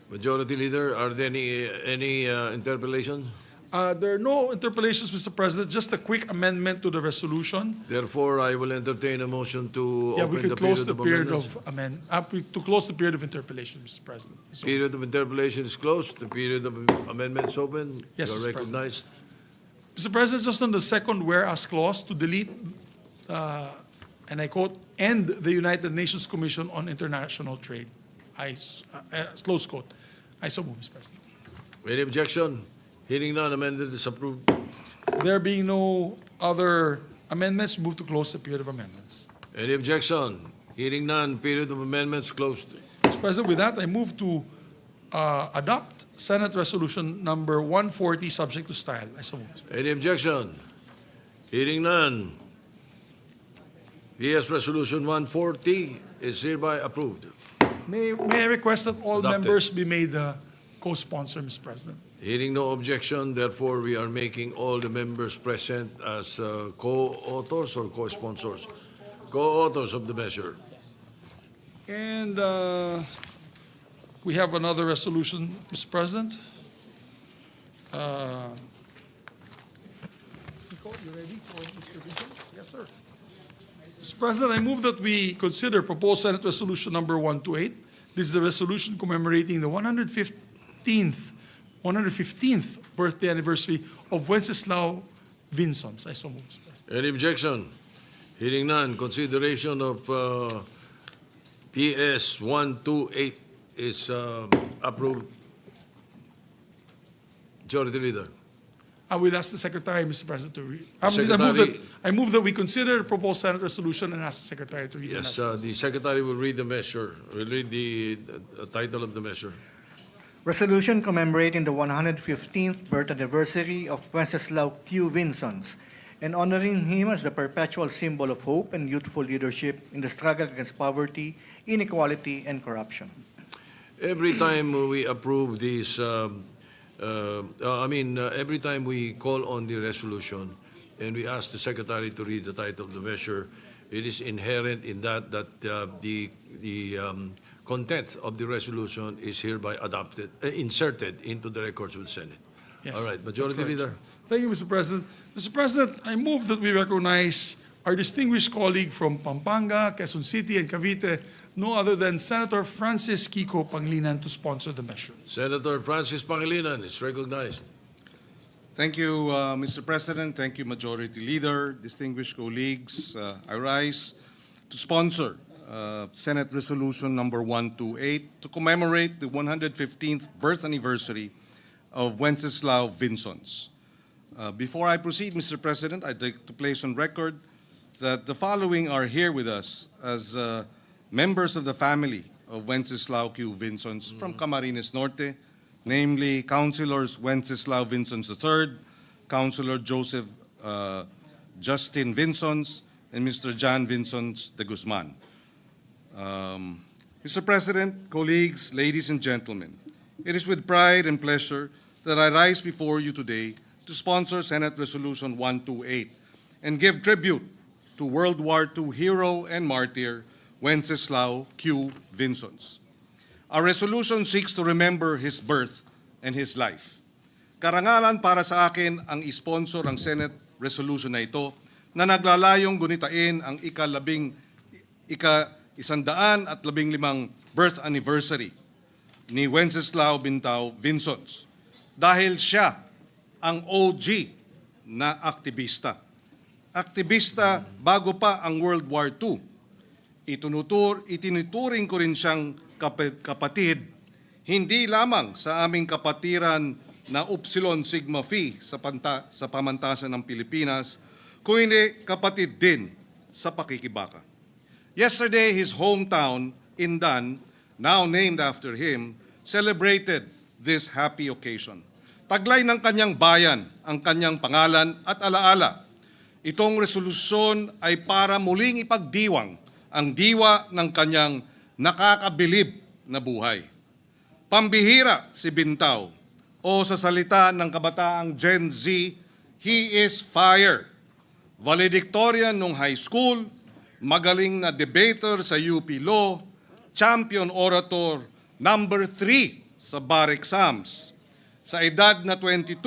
Majority Leader, are there any interpellation? There are no interpellations, Mr. President, just a quick amendment to the resolution. Therefore, I will entertain a motion to Yeah, we open could the close period the of period amendments. to close the period of interpellation, Mr. President. So, Period of interpellation is closed. The period of amendments open. Yes, You are Mr. President. recognized. Mr. President, just on the second whereas clause to delete, and I quote, end the United Nations Commission on International Trade. Close quote. I so move, Mr. President. Any objection? Hearing none, amended is approved. There being no other amendments, move to close the period of amendments. Any objection? Hearing none, period of amendments closed. Mr. President, with that, I move to adopt Senate Resolution number 140, subject to style. I so move, Mr. President. Any objection? Hearing none. PS Resolution 140 is hereby approved. May I request that all Adopted. members be made co-sponsor, Mr. President? Hearing no objection, therefore we are making all the members present as co-authors or co-sponsors? Co-authors of the measure. And we have another resolution, Mr. President. You ready for Mr. Vinzons? Yes, sir. Mr. President, I move that we consider proposed Senate Resolution number 128. This is the resolution commemorating the 115th birthday anniversary of Wenceslao Vinzons. I so move, Mr. President. Any objection? Hearing none, consideration of PS 128 is approved. Majority Leader. I will ask the Secretary, Mr. President, to read. Secretary- I move that we consider the proposed Senate resolution and ask the Secretary to read. Yes, the the Secretary will read the measure, will read the title of the measure. Resolution commemorating the 115th birth anniversary of Wenceslao Q. Vinzons and honoring him as the perpetual symbol of hope and youthful leadership in the struggle against poverty, inequality, and corruption. every time we approve these, every time we call on the resolution and we ask the secretary to read the title of the measure, it is inherent in that the content of the resolution is hereby adopted, inserted into the records of the Senate. Yes, All right, that's Majority correct. Leader. Thank you, Mr. President. Mr. President, I move that we recognize our distinguished colleague from Pampanga, Quezon City, and Cavite, no other than Senator Francis Kiko Pangilinan, to sponsor the measure. Senator Francis Pangilinan is recognized. Thank you, Mr. President. Thank you, Majority Leader, distinguished colleagues. I rise to sponsor Senate Resolution number 128 to commemorate the 115th birth anniversary of Wenceslao Vinzons. Before I proceed, Mr. President, I'd like to place on record that the following are here with us as members of the family of Wenceslao Q. Vinzons from Camarines Norte, namely Councilors Wenceslao Vinzons III, Councilor Joseph Justin Vinzons, and Mr. John Vinzons de Guzman. Mr. President, colleagues, ladies and gentlemen, it is with pride and pleasure that I rise before you today to sponsor Senate Resolution 128 and give tribute to World War II hero and martyr Wenceslao Q. Vinzons. Our resolution seeks to remember his birth and his life. Karangalan para sa akin ang isponsor ang Senate resolution na ito na naglalayong gunitain ang ika-115 birth anniversary ni Wenceslao Bintao Vinzons dahil siya ang OG na aktivista. Aktivista bago pa ang World War II. Itinuturing ko rin siyang kapatid, hindi lamang sa aming kapatiran na Upsilon Sigma Phi sa pamantasan ng Pilipinas, kundi kapatid din sa pakikibaka. Yesterday, his hometown, Indan, now named after him, celebrated this happy occasion. Taglay ng kanyang bayan ang kanyang pangalan at alaala. Itong resolusyon ay para muling ipagdiwang ang diwa ng kanyang nakakabilib na buhay. Pambihira si Bintao, o sa salita ng kabataang Gen Z, he is fire. Valedictorian nung high school, magaling na debater sa UP Law, champion orator, number 3 sa bar exams. Sa edad na 22,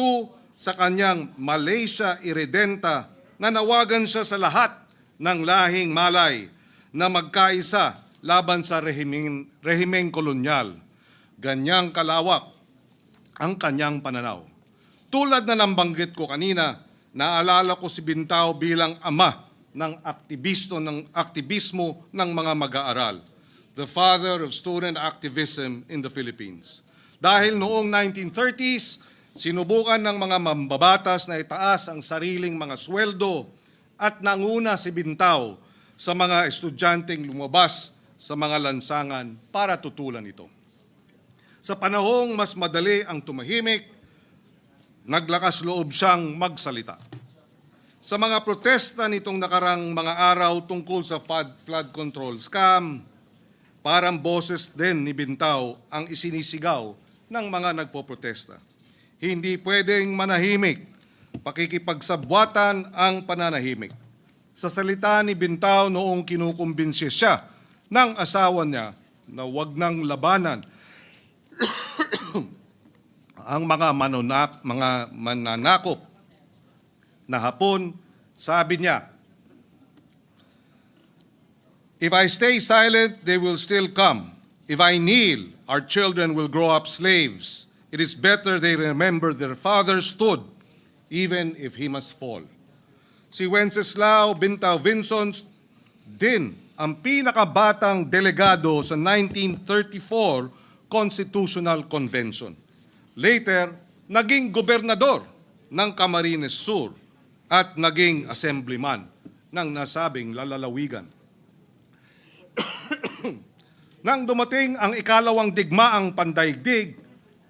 sa kanyang Malaysia Irredenta, nanawagan siya sa lahat ng lahing Malay na magkaisa laban sa rehimeng kolonyal. Ganyang kalawak ang kanyang pananaw. Tulad na nabanggit ko kanina, naalala ko si Bintao bilang ama ng aktivismo ng mga mag-aaral, the father of student activism in the Philippines. Dahil noong 1930s, sinubukan ng mga mambabatas na itaas ang sariling mga sweldo at nanguna si Bintao sa mga estudyanteng lumabas sa mga lansangan para tutulan ito. Sa panahong mas madali ang tumahimik, naglakas loob siyang magsalita. Sa mga protesta nitong nakarang mga araw tungkol sa flood control scam, parang boses din ni Bintao ang isinisigaw ng mga nagpoprotesta. Hindi pwedeng manahimik, pakikipagsabwatan ang pananahimik. Sa salita ni Bintao noong kinukumbinsi siya ng asawa niya na wag nang labanan ang mga mananakop na Hapon, sabi niya, "If I stay silent, they will still come. If I kneel, our children will grow up slaves. It is better they remember their father stood, even if he must fall." Si Wenceslao Bintao Vinzons din ang pinakabatang delegado sa 1934 Constitutional Convention. Later, naging gobernador ng Camarines Sur at naging assemblyman ng nasabing lalawigan. Nang dumating ang ikalawang digmaang pandaigdig,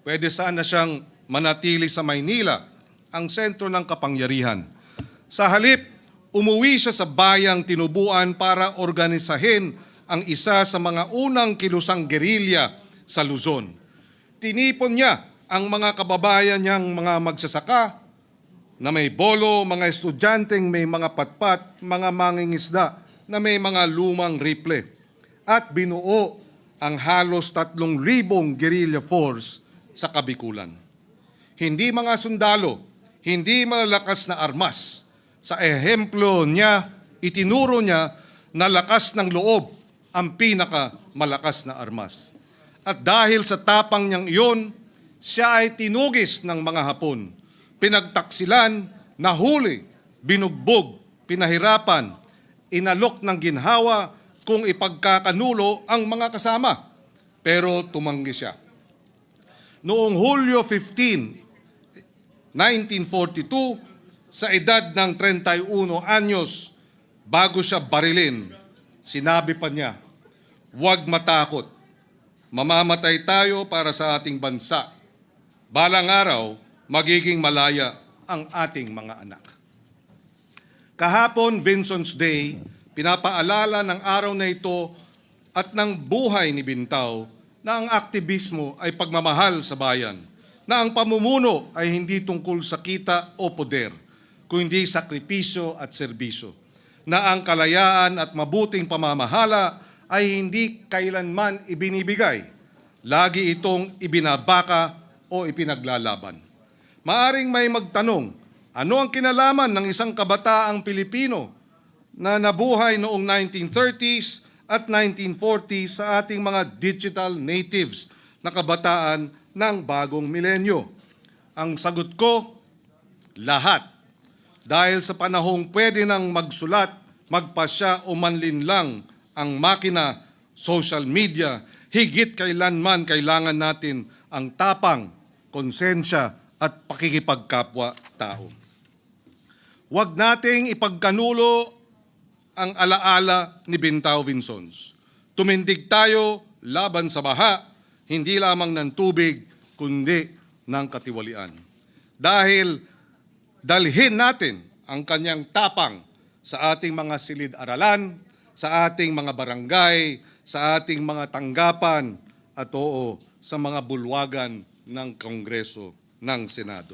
pwede sana siyang manatili sa Maynila, ang sentro ng kapangyarihan. Sa halip, umuwi siya sa bayang tinubuan para organisahin ang isa sa mga unang kilusang gerilya sa Luzon. Tinipon niya ang mga kababayan niyang mga magsasaka na may bolo, mga estudyanteng may mga patpat, mga mangingisda na may mga lumang rifle. At binuo ang halos 3,000 guerrilla force sa Kabikulan. Hindi mga sundalo, hindi malalakas na armas. Sa ehemplo niya, itinuro niya na lakas ng loob ang pinakamalakas na armas. At dahil sa tapang niyang iyon, siya ay tinugis ng mga Hapon, pinagtaksilan, nahuli, binugbog, pinahirapan, inalok ng ginhawa kung ipagkakanulo ang mga kasama. Pero tumanggi siya. Noong Hulyo 15, 1942, sa edad ng 31 anyos, bago siya barilin, sinabi pa niya, "Huwag matakot. Mamamatay tayo para sa ating bansa. Balang araw, magiging malaya ang ating mga anak." Kahapon, Vinzons Day, pinapaalala ng araw na ito at ng buhay ni Bintaw na ang aktivismo ay pagmamahal sa bayan, na ang pamumuno ay hindi tungkol sa kita o poder, kundi sakripisyo at serbisyo, na ang kalayaan at mabuting pamamahala ay hindi kailanman ibinibigay, lagi itong ibinabaka o ipinaglalaban. Maaring may magtanong, ano ang kinalaman ng isang kabataang Pilipino na nabuhay noong 1930s at 1940s sa ating mga digital natives na kabataan ng bagong milenyo? Ang sagot ko, lahat. Dahil sa panahong pwede nang magsulat, magpasya o manlinlang ang makina, social media, higit kailanman kailangan natin ang tapang, konsensya at pakikipagkapwa-tao. Huwag nating ipagkanulo ang alaala ni Bintaw Vinzons. Tumindig tayo laban sa baha, hindi lamang ng tubig, kundi ng katiwalian. Dahil dalhin natin ang kanyang tapang sa ating mga silid-aralan, sa ating mga barangay, sa ating mga tanggapan, at oo, sa mga bulwagan ng Kongreso ng Senado.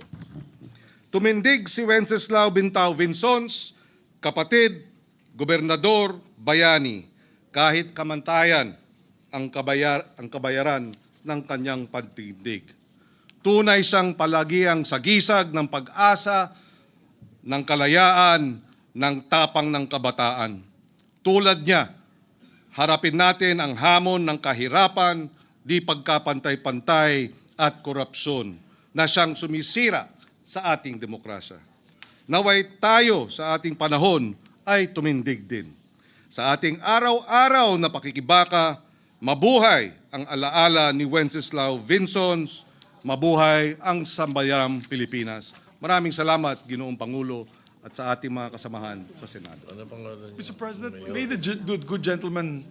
Tumindig si Wenceslao Bintaw Vinzons, kapatid, gobernador, bayani, kahit kamantayan ang kabayaran ng kanyang pagtindig. Tunay siyang palagiang sagisag ng pag-asa, ng kalayaan, ng tapang ng kabataan. Tulad niya, harapin natin ang hamon ng kahirapan, di pagkapantay-pantay at korupsyon na siyang sumisira sa ating demokrasya. Naway tayo sa ating panahon ay tumindig din. Sa ating araw-araw na pakikibaka, mabuhay ang alaala ni Wenceslao Vinzons, mabuhay ang sambayang Pilipinas. Maraming salamat, Ginoong Pangulo, at sa ating mga kasamahan sa Senado. Mr. President, may the good gentleman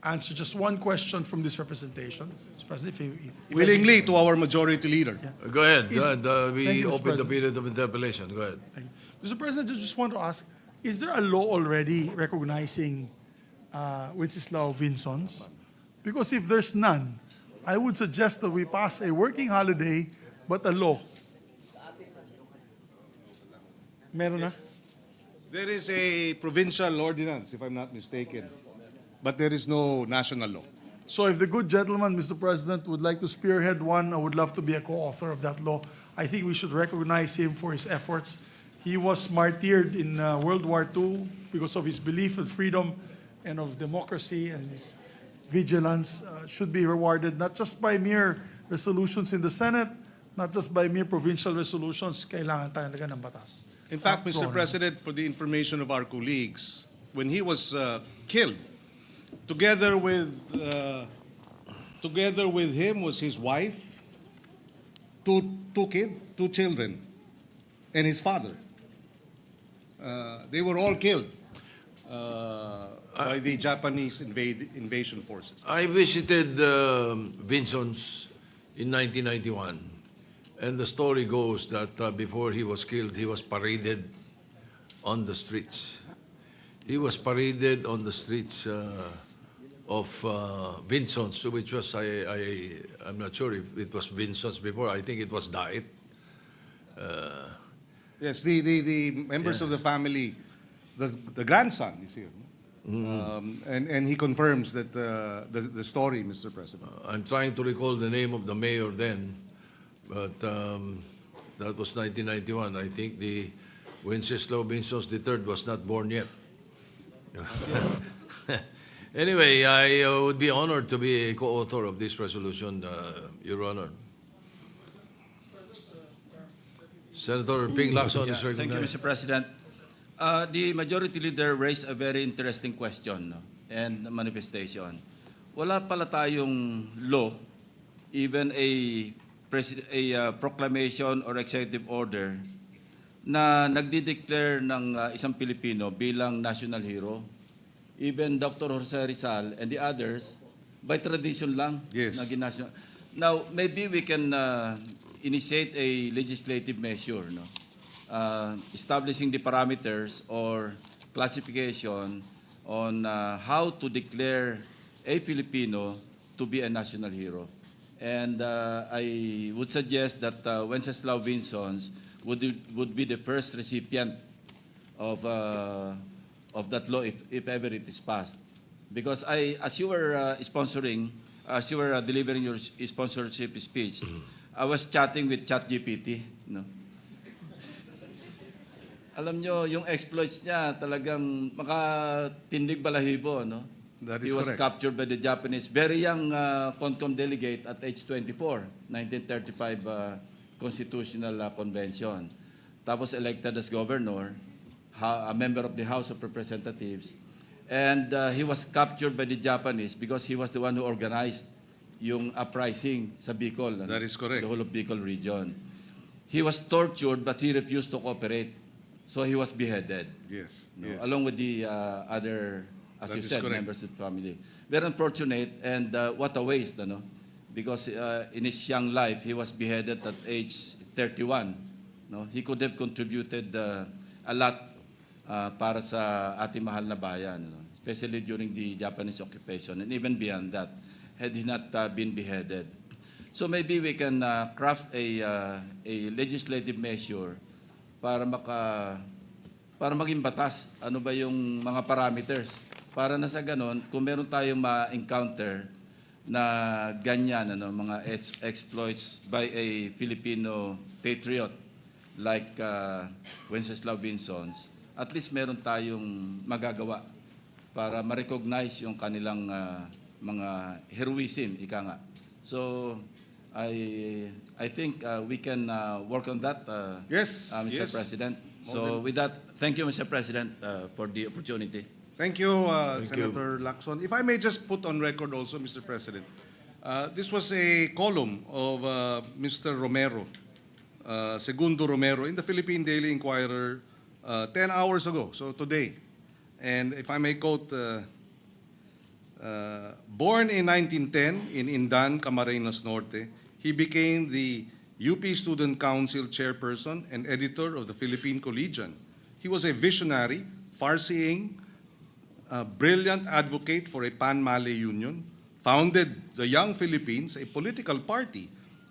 answer just one question from this representation? Mr. President, if Willingly to our majority leader. Go ahead. Is- Thank We you, Mr. open the President. period of interpellation. Go ahead. Mr. President, I just want to ask, is there a law already recognizing Wenceslao Vinzons? Because if there's none, I would suggest that we pass a working holiday but a law. Meron na? There is a provincial ordinance, if I'm not mistaken, but there is no national law. So if the good gentleman, Mr. President, would like to spearhead one, I would love to be a co-author of that law. I think we should recognize him for his efforts. He was martyred in World War II because of his belief in freedom and of democracy, and his vigilance should be rewarded not just by mere resolutions in the Senate, not just by mere provincial resolutions. Kailangan tayo talaga ng batas. In fact, Mr. President, for the information of our colleagues, when he was killed, together with him was his wife, two children, and his father. They were all killed by the Japanese invasion forces. I visited Vinzons in 1991, and the story goes that before he was killed, he was paraded on the streets. He was paraded on the streets of Vinzons, which was, I'm not sure if it was Vinzons before. I think it was Daet. Yes, the members of the family, the grandson is here. And he confirms that the story, Mr. President. I'm trying to recall the name of the mayor then, but that was 1991. I think the Wenceslao Vinzons III was not born yet. Anyway, I would be honored to be a co-author of this resolution, Your Honor. Senator Ping Lacson is Thank you, recognized. Mr. President. The Majority Leader raised a very interesting question, no, and manifestation. Wala pala tayong law, even a proclamation or executive order na nagdi-declare ng isang Pilipino bilang national hero. Even Dr. Jose Rizal and the others, by tradition lang. Yes. Naging national. Now, maybe we can initiate a legislative measure, no? Establishing the parameters or classification on how to declare a Filipino to be a national hero. And I would suggest that Wenceslao Vinzons would be the first recipient of that law if ever it is passed. Because as you were sponsoring, as you were delivering your sponsorship speech, I was chatting with ChatGPT, no? Alam nyo, yung exploits niya talagang makatindig balahibo, no? That He is was correct. captured by the Japanese, very young CONCOM delegate at age 24, 1935 Constitutional Convention. Tapos elected as governor, a member of the House of Representatives. And he was captured by the Japanese because he was the one who organized yung uprising sa Bicol. That is correct. The whole of Bicol region. He was tortured but he refused to cooperate. So he was beheaded. Yes, No, yes. along with the other, as That you is said, correct. members of the family. Very unfortunate, and what a waste, no? Because in his young life, he was beheaded at age 31. No? He could have contributed a lot para sa ating mahal na bayan, no? Especially during the Japanese occupation, and even beyond that, had he not been beheaded. So maybe we can craft a legislative measure para maging batas. Ano ba yung mga parameters? Para na sa ganon, kung meron tayong ma-encounter na ganyan, ano, mga exploits by a Filipino patriot like Wenceslao Vinzons, at least meron tayong magagawa para ma-recognize yung kanilang mga heroism, ika nga. So, I think we can work on that, Yes, Mr. yes. President. So with that, thank you, Mr. President, for the opportunity. Thank you, Thank you. Senator Lacson. If I may just put on record also, Mr. President, this was a column of Mr. Romero, Segundo Romero, in the Philippine Daily Inquirer 10 hours ago, so today. And if I may quote, born in 1910 in Indan, Camarines Norte, he became the UP Student Council chairperson and editor of the Philippine Collegian. He was a visionary, far-seeing, brilliant advocate for a pan-Malay union, founded the Young Philippines, a political party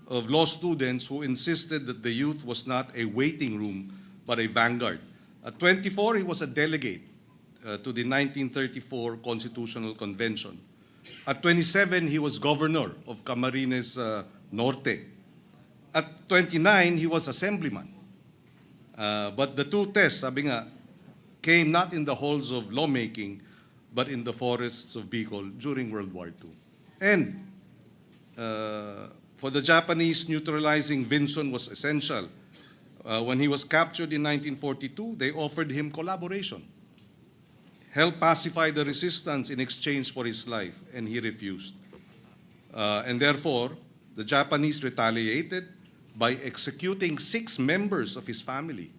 of law students who insisted that the youth was not a waiting room, but a vanguard. At 24, he was a delegate to the 1934 Constitutional Convention. At 27, he was governor of Camarines Norte. At 29, he was assemblyman. But the two tests, sabi nga, came not in the halls of lawmaking, but in the forests of Bicol during World War II. And for the Japanese, neutralizing Vinzon was essential. When he was captured in 1942, they offered him collaboration, help pacify the resistance in exchange for his life, and he refused. And therefore, the Japanese retaliated by executing 6 members of his family: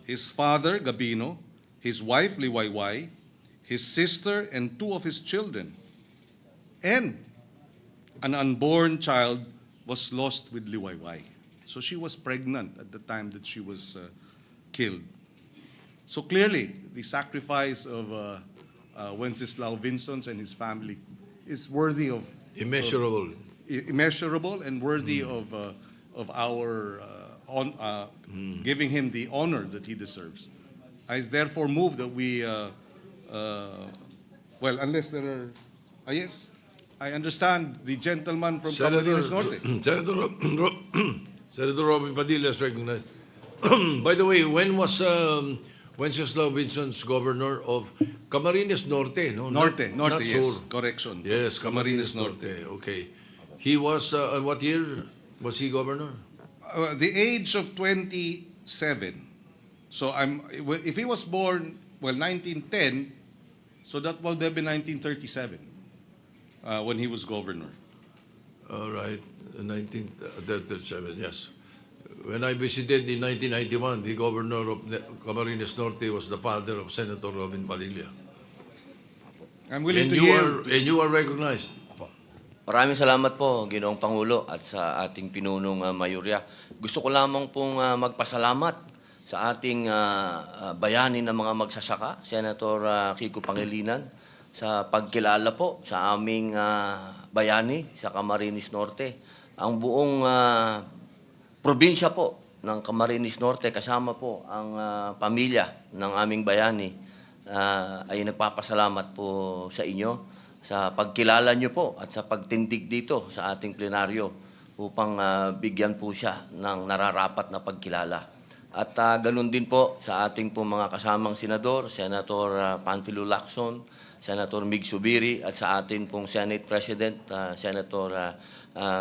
his father, Gabino, his wife, Liwayway, his sister, and 2 of his children. And an unborn child was lost with Liwayway. So she was pregnant at the time that she was killed. So clearly, the sacrifice of Wenceslao Vinzons and his family is worthy of Immeasurable. immeasurable and worthy of our giving him the honor that he deserves. I therefore move that we, well, unless there are, yes, I understand the gentleman from Camarines Norte. Senator Robin Padilla is recognized. By the way, when was Wenceslao Vinzons governor of Camarines Norte? No, Norte, not yes, Sur. correction. Yes, Camarines Norte. Okay. He was, what year was he governor? The age of 27. So if he was born, well, 1910, so that would have been 1937 when he was governor. All right, 1937, yes. When I visited in 1991, the governor of Camarines Norte was the father of Senator Robin Padilla. I'm willing And to you yield. and you are recognized. Maraming salamat po, Ginoong Pangulo, at sa ating pinunong mayorya. Gusto ko lamang pong magpasalamat sa ating bayani ng mga magsasaka, Senator Kiko Pangilinan, sa pagkilala po sa aming bayani sa Camarines Norte. Ang buong probinsya po ng Camarines Norte, kasama po ang pamilya ng aming bayani, ay nagpapasalamat po sa inyo sa pagkilala niyo po at sa pagtindig dito sa ating plenaryo upang bigyan po siya ng nararapat na pagkilala. At ganun din po sa ating po mga kasamang senador, Senator Panfilo Lacson, Senator Mig Subiri, at sa ating pong Senate President, Senator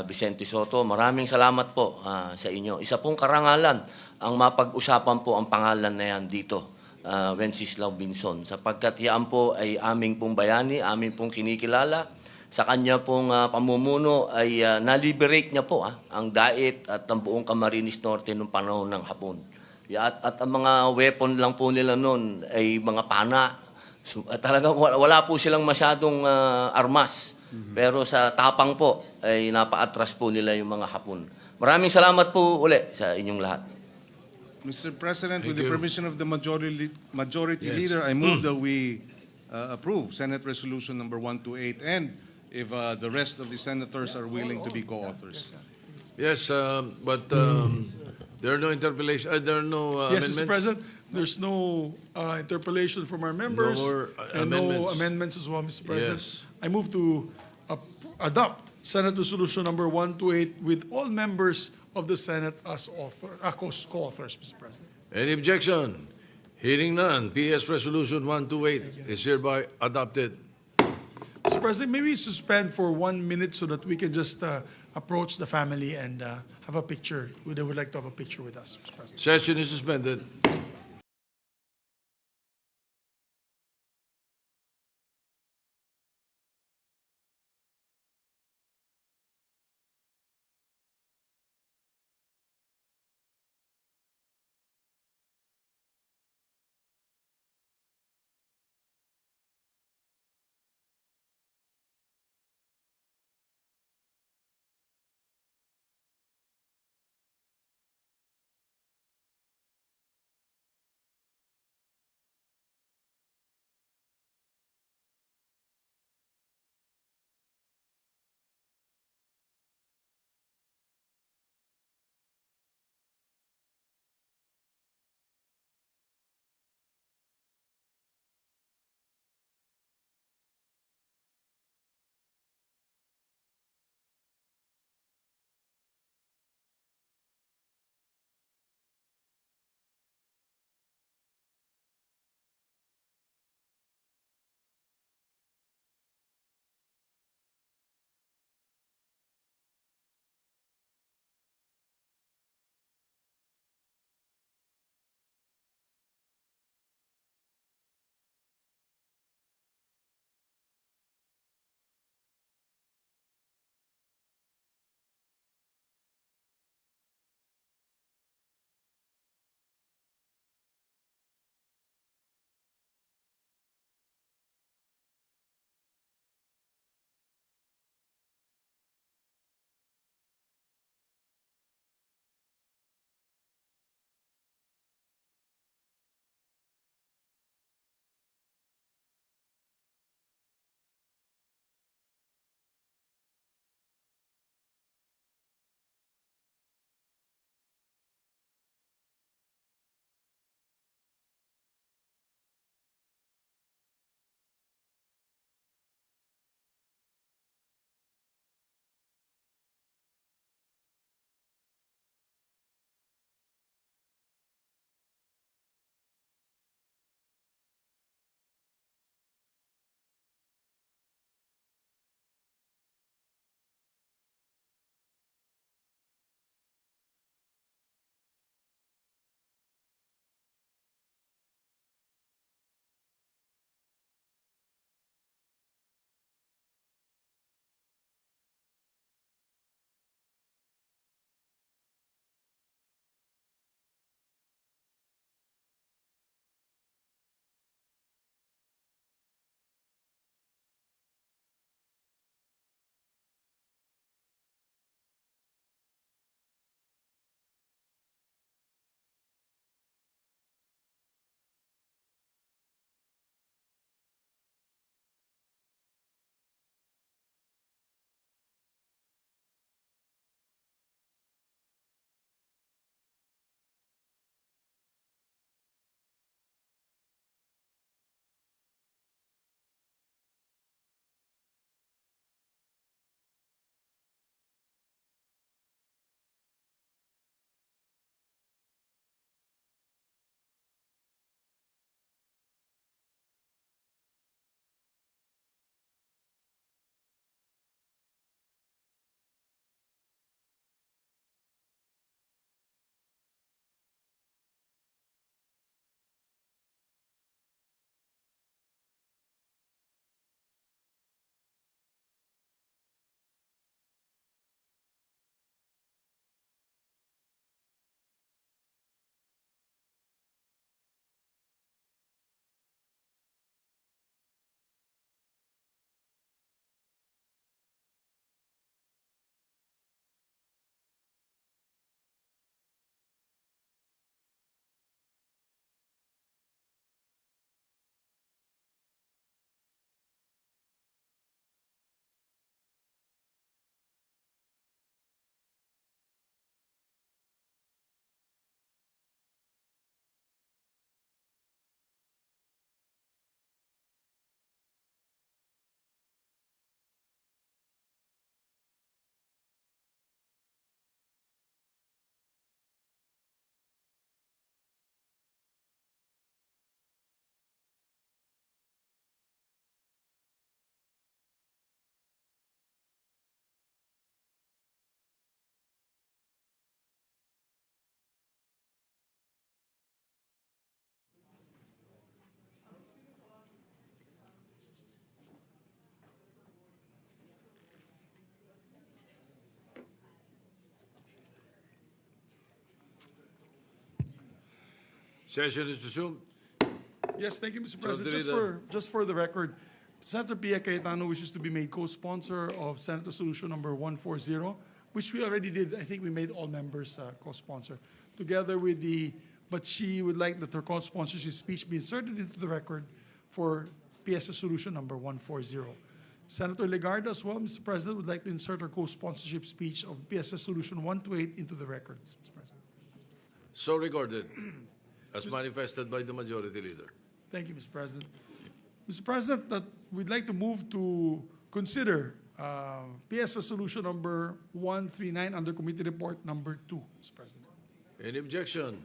Vicente Soto. Maraming salamat po sa inyo. Isa pong karangalan ang mapag-usapan po ang pangalan na yan dito, Wenceslao Vinzons, sapagkat yan po ay aming pong bayani, aming pong kinikilala. Sa kanya pong pamumuno ay na-liberate niya po ang Daet at ang buong Camarines Norte noong panahon ng Hapon. At ang mga weapon lang po nila noon ay mga pana. So, talagang wala po silang masyadong armas. Pero sa tapang po ay napa-atras po nila yung mga Hapon. Maraming salamat po uli sa inyong lahat. Mr. President, with Thank the you. permission of the majority Yes. leader, I move that we approve Senate Resolution number 128, and if the rest of the senators are willing to be co-authors. Yes, but there are no interpellation. There are no Yes, amendments. Mr. President, there's no interpellation from our members. more, and amendments. no amendments as well, Mr. President. Yes. I move to adopt Senate Resolution number 128 with all members of the Senate as co-authors, Mr. President. Any objection? Hearing none, PS Resolution 128 is hereby adopted. Mr. President, maybe suspend for 1 minute so that we can just approach the family and have a picture. They would like to have a picture with us, Mr. President. Session is suspended. Session is resumed. Yes, thank you, Mr. President. Leader. Just for the record, Senator Pia Cayetano wishes to be made co-sponsor of Senator Solution number 140, which we already did. I think we made all members co-sponsor. Together with but she would like that her co-sponsorship speech be inserted into the record for PS Resolution number 140. Senator Legarda as well, Mr. President, would like to insert her co-sponsorship speech of PS Resolution 128 into the record, Mr. President. So recorded, as manifested by the Majority Leader. Thank you, Mr. President. Mr. President, that we'd like to move to consider PS Resolution number 139 under Committee Report number 2, Mr. President. Any objection?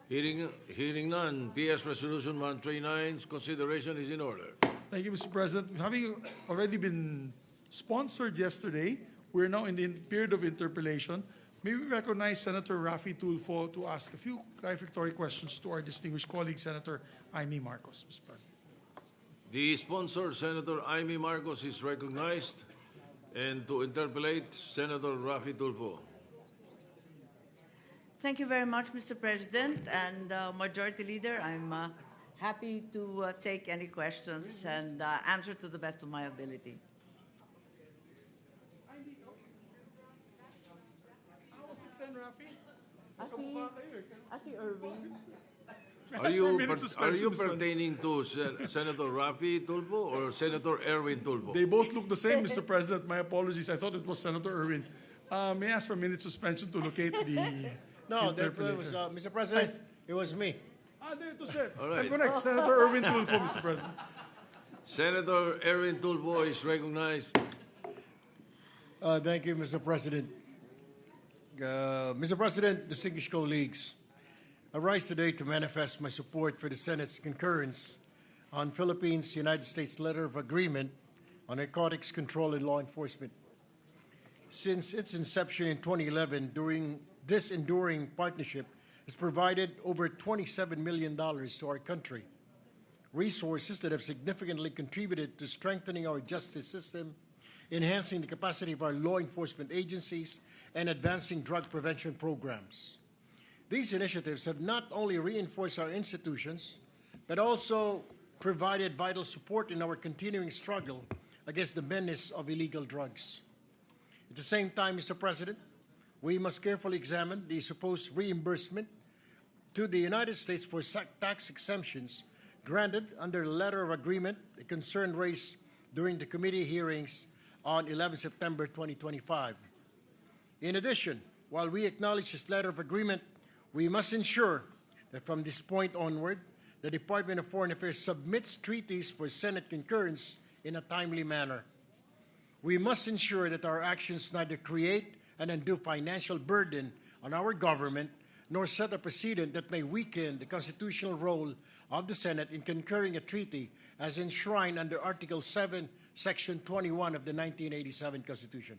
Hearing none, PS Resolution 139's consideration is in order. Thank you, Mr. President. Having already been sponsored yesterday, we're now in the period of interpellation. May we recognize Senator Raffy Tulfo to ask a few clarificatory questions to our distinguished colleague, Senator Amy Marcos, Mr. President. The sponsor, Senator Amy Marcos, is recognized, and to interpellate, Senator Raffy Tulfo. Thank you very much, Mr. President and Majority Leader. I'm happy to take any questions and answer to the best of my ability. Ate Irving. Are you pertaining to Senator Raffy Tulfo or Senator Erwin Tulfo? They both look the same, Mr. President. My apologies. I thought it was Senator Erwin. May I ask for a minute suspension to locate the No, that interpolator? was, Mr. President, it was me. There it was it. All right. I'm correct. Senator Erwin Tulfo, Mr. President. Senator Erwin Tulfo is recognized. Thank you, Mr. President. Mr. President, distinguished colleagues, I rise today to manifest my support for the Senate's concurrence on Philippines-United States Letter of Agreement on Narcotics Control and Law Enforcement. Since its inception in 2011, this enduring partnership has provided over $27 million to our country, resources that have significantly contributed to strengthening our justice system, enhancing the capacity of our law enforcement agencies, and advancing drug prevention programs. These initiatives have not only reinforced our institutions, but also provided vital support in our continuing struggle against the menace of illegal drugs. At the same time, Mr. President, we must carefully examine the supposed reimbursement to the United States for tax exemptions granted under the letter of agreement, a concern raised during the committee hearings on 11 September 2025. In addition, while we acknowledge this letter of agreement, we must ensure that from this point onward, the Department of Foreign Affairs submits treaties for Senate concurrence in a timely manner. We must ensure that our actions neither create an undue financial burden on our government nor set a precedent that may weaken the constitutional role of the Senate in concurring a treaty as enshrined under Article 7, Section 21 of the 1987 Constitution.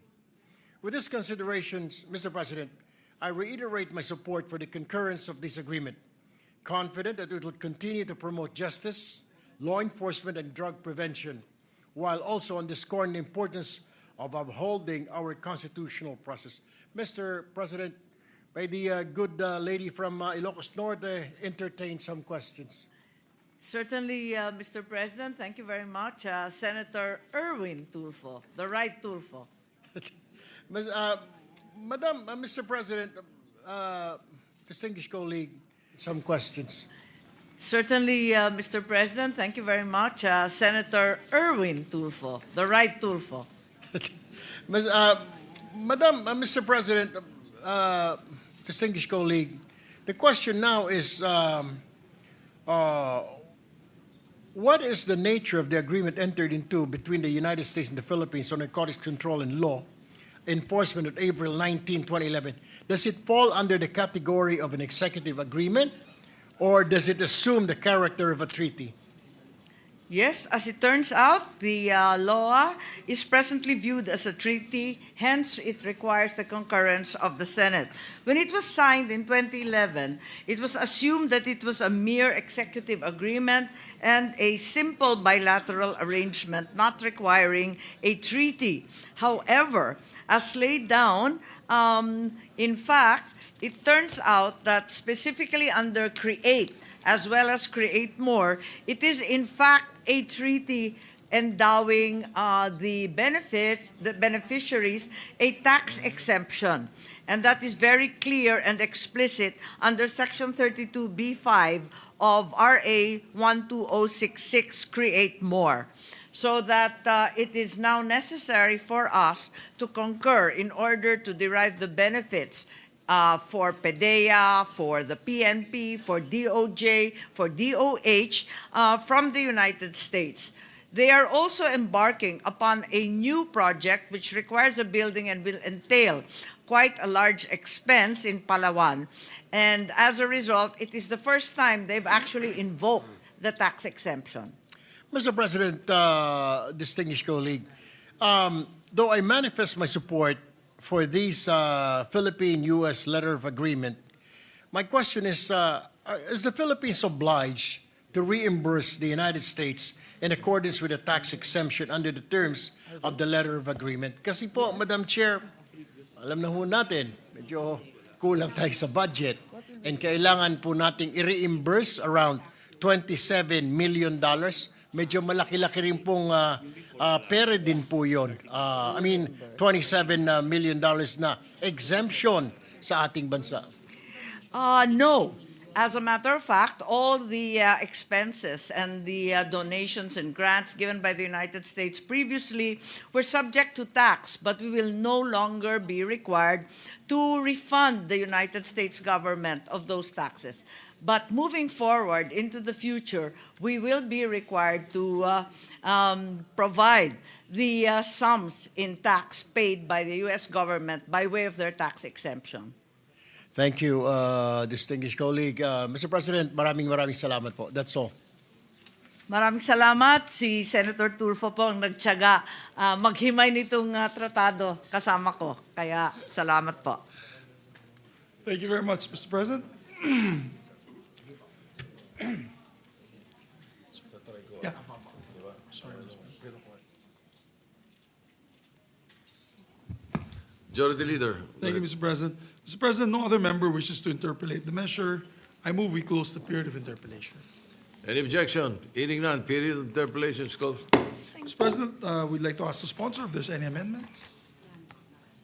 With these considerations, Mr. President, I reiterate my support for the concurrence of this agreement, confident that it will continue to promote justice, law enforcement, and drug prevention, while also underscoring the importance of upholding our constitutional process. Mr. President, may the good lady from Ilocos Norte entertain some questions. Certainly, Mr. President. Thank you very much. Senator Erwin Tulfo, the right Tulfo. Madam, Mr. President, distinguished colleague, some questions. Certainly, Mr. President. Thank you very much. Senator Erwin Tulfo, the right Tulfo. Madam, Mr. President, distinguished colleague, the question now is, what is the nature of the agreement entered into between the United States and the Philippines on narcotics control and law enforcement on April 19, 2011? Does it fall under the category of an executive agreement, or does it assume the character of a treaty? Yes, as it turns out, the law is presently viewed as a treaty, hence it requires the concurrence of the Senate. When it was signed in 2011, it was assumed that it was a mere executive agreement and a simple bilateral arrangement not requiring a treaty. However, as laid down In fact, it turns out that specifically under Create as well as Create More, it is in fact a treaty endowing the beneficiaries a tax exemption. And that is very clear and explicit under Section 32B5 of RA 12066, Create More. So that it is now necessary for us to concur in order to derive the benefits for PDEA, for the PNP, for DOJ, for DOH from the United States. They are also embarking upon a new project which requires a building and will entail quite a large expense in Palawan. And as a result, it is the first time they've actually invoked the tax exemption. Mr. President, distinguished colleague, though I manifest my support for this Philippine-U.S. letter of agreement, my question is the Philippines obliged to reimburse the United States in accordance with the tax exemption under the terms of the letter of agreement? Kasi po, Madam Chair, alam na ho natin, medyo kulang tayo sa budget and kailangan po nating i-reimburse around $27 million. Medyo malaki-laki rin pong pera din po yun. $27 million na exemption sa ating bansa. No. As a matter of fact, all the expenses and the donations and grants given by the United States previously were subject to tax, but we will no longer be required to refund the United States government of those taxes. But moving forward into the future, we will be required to provide the sums in tax paid by the U.S. government by way of their tax exemption. Thank you, distinguished colleague. Mr. President, maraming salamat po. That's all. Maraming salamat. Si Senator Tulfo po ang nagtiyaga maghimay nitong tratado kasama ko. Kaya salamat po. Thank you very much, Mr. President. Yeah. Majority Leader. Thank you, Mr. President. Mr. President, no other member wishes to interpolate the measure. I move we close the period of interpolation. Any objection? Hearing none, period of interpolation is closed. Mr. President, we'd like to ask the sponsor if there's any amendments.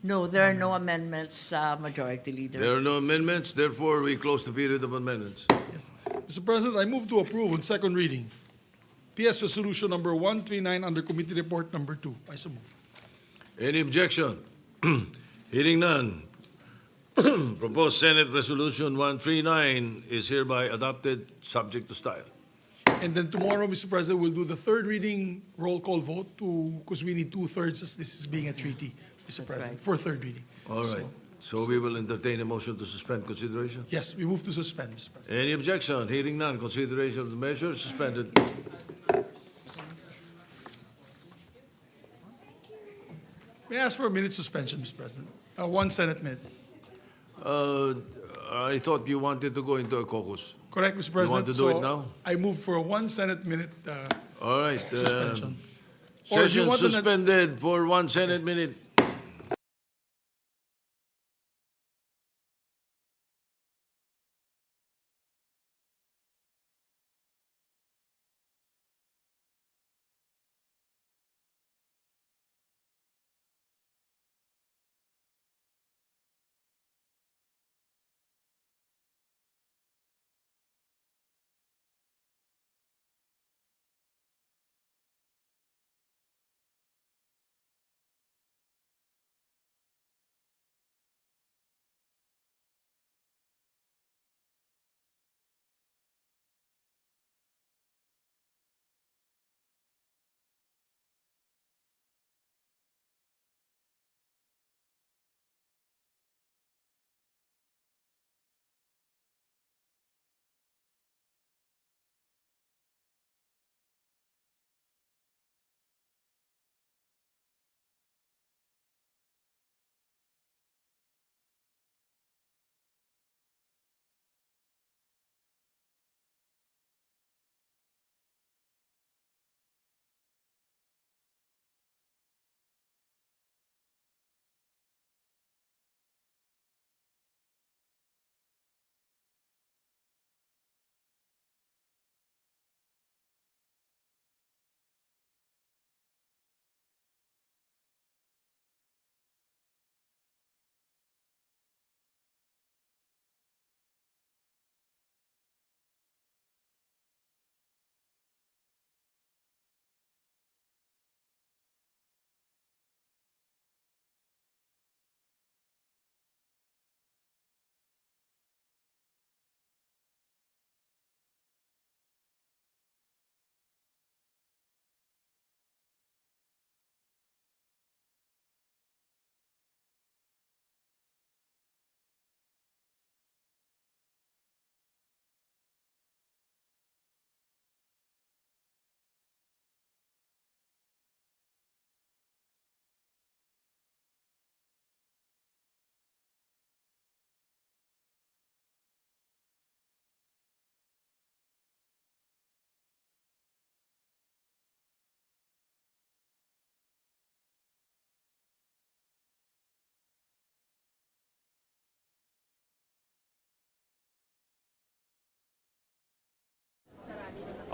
No, there are no amendments, Majority Leader. There are no amendments, therefore we close the period of amendments. Yes. Mr. President, I move to approve on second reading PS Resolution number 139 under Committee Report number 2. I so move. Any objection? Hearing none. Proposed Senate Resolution 139 is hereby adopted, subject to style. And then tomorrow, Mr. President, we'll do the third reading roll call vote because we need 2/3 as this is being a treaty, Mr. President, for third reading. All right. So we will entertain a motion to suspend consideration. Yes, we move to suspend, Mr. President. Any objection? Hearing none, consideration of the measure is suspended. May I ask for a minute suspension, Mr. President? 1 Senate minute. I thought you wanted to go into a caucus. Correct, Mr. President. want to do it now? I move for a 1 Senate minute All right. suspension. Or do you Session want an- suspended for 1 Senate minute.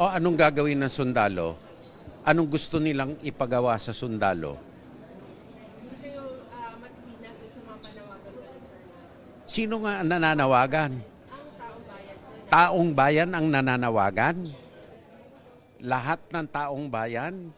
O anong gagawin ng sundalo? Anong gusto nilang ipagawa sa sundalo? Sino nga ang nananawagan? Taong bayan ang nananawagan? Lahat ng taong bayan?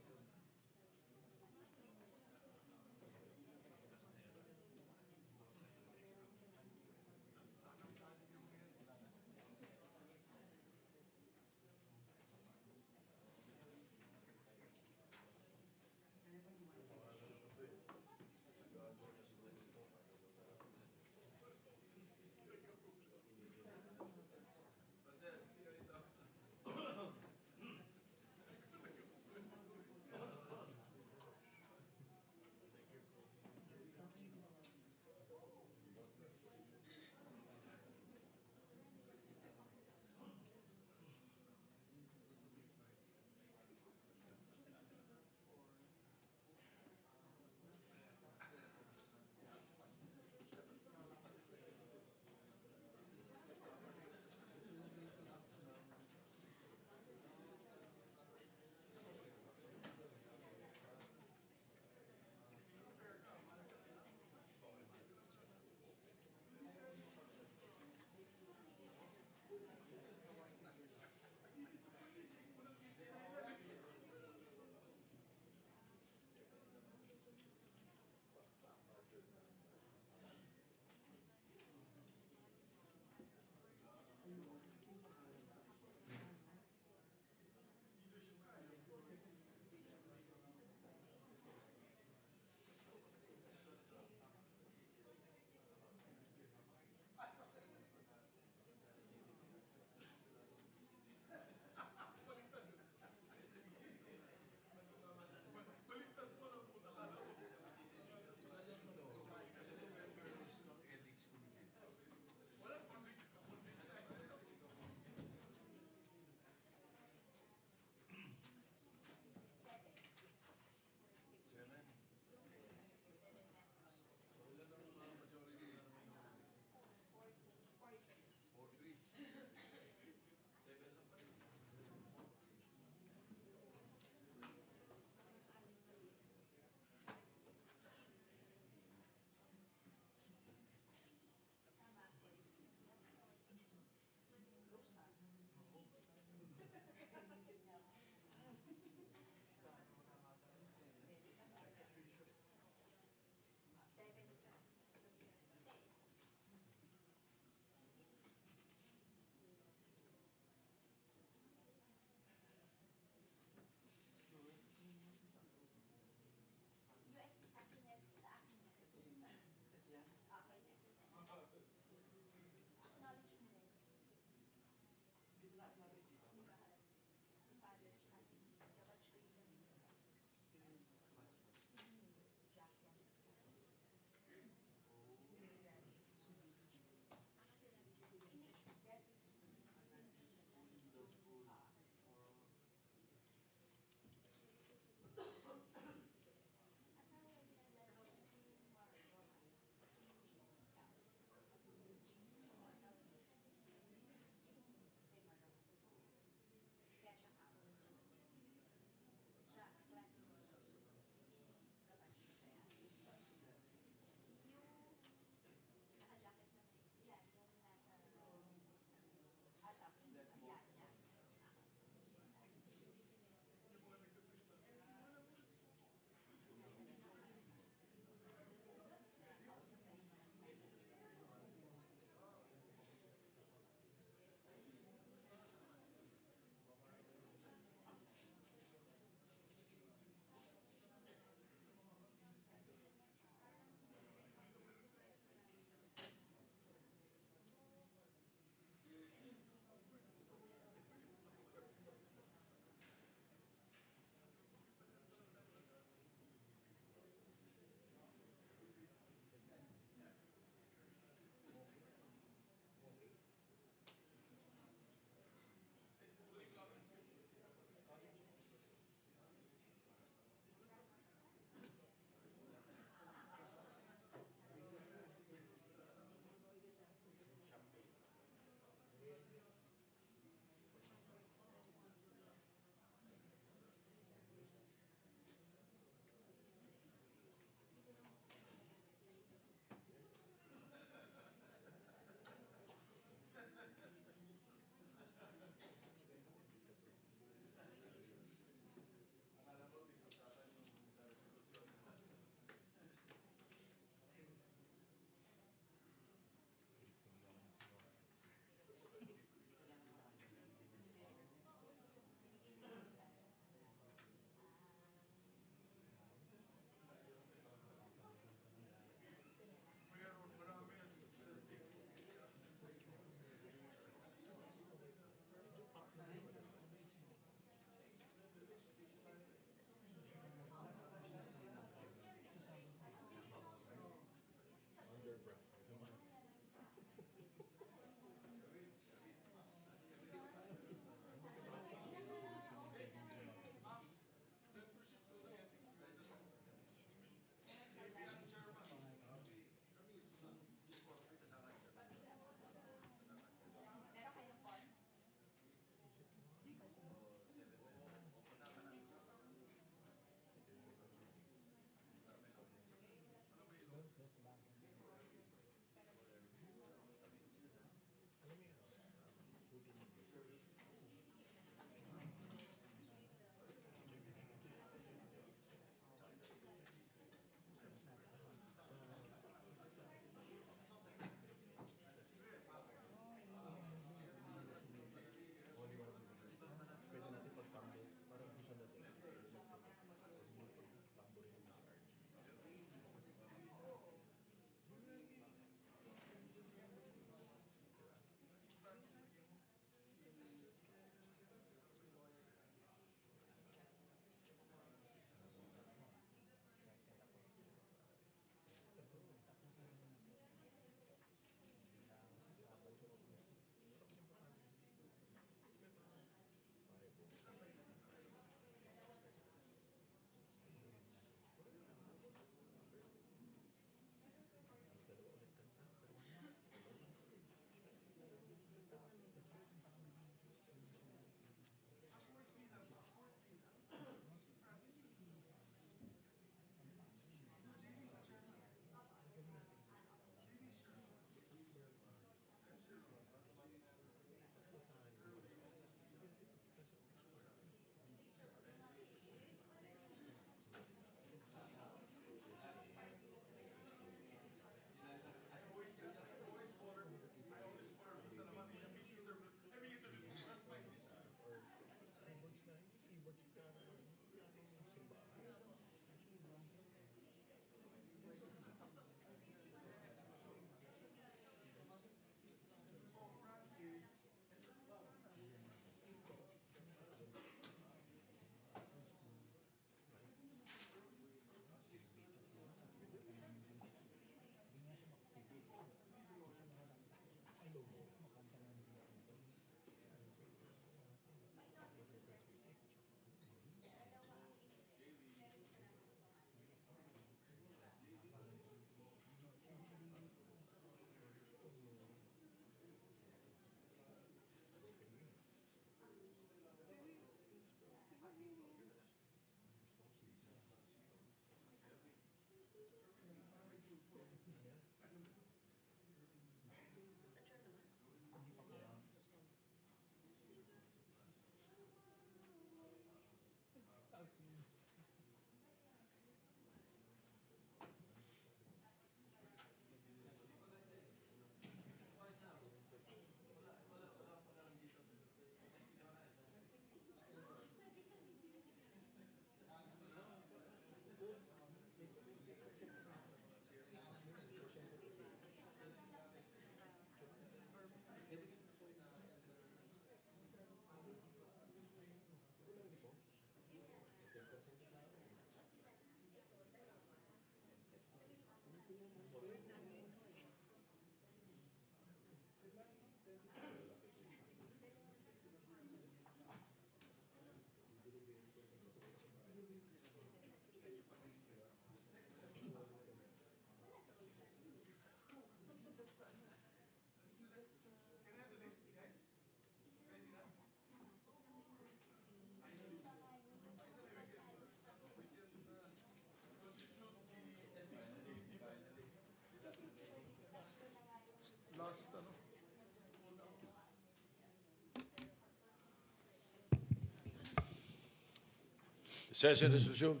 Session is resumed.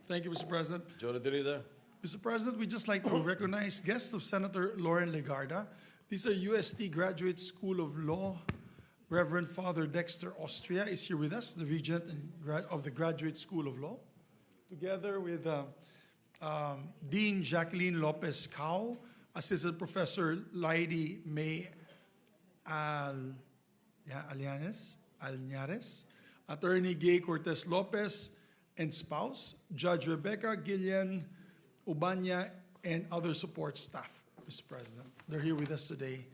Thank you, Mr. President. Majority Leader. Mr. President, we'd just like to recognize guests of Senator Lauren Legarda. These are UST Graduate School of Law. Reverend Father Dexter Austria is here with us, the Regent of the Graduate School of Law, together with Dean Jacqueline Lopez Cao, Assistant Professor Lady May Alñares, Attorney Gay Cortez Lopez and spouse, Judge Rebecca Gillian Ubanya, and other support staff, Mr. President. They're here with us today.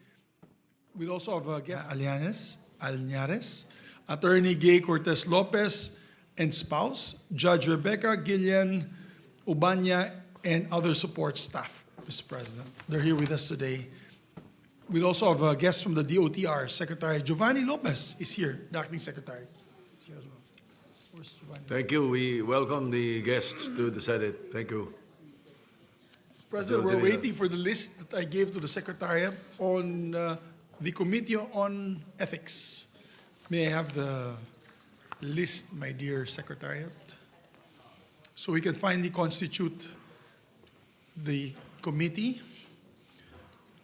We also have a guest, Alñares, Attorney Gay Cortez Lopez and spouse, Judge Rebecca Gillian Ubanya, and other support staff, Mr. President. They're here with us today. We also have a guest from the DOTR, Secretary Giovanni Lopez is here, the acting secretary. He's here as well. Where's Giovanni? Thank you. We welcome the guests to the Senate. Thank you. Mr. President, we're waiting for the list that I gave to the Secretariat on the Committee on Ethics. May I have the list, my dear Secretariat? So we can finally constitute the committee.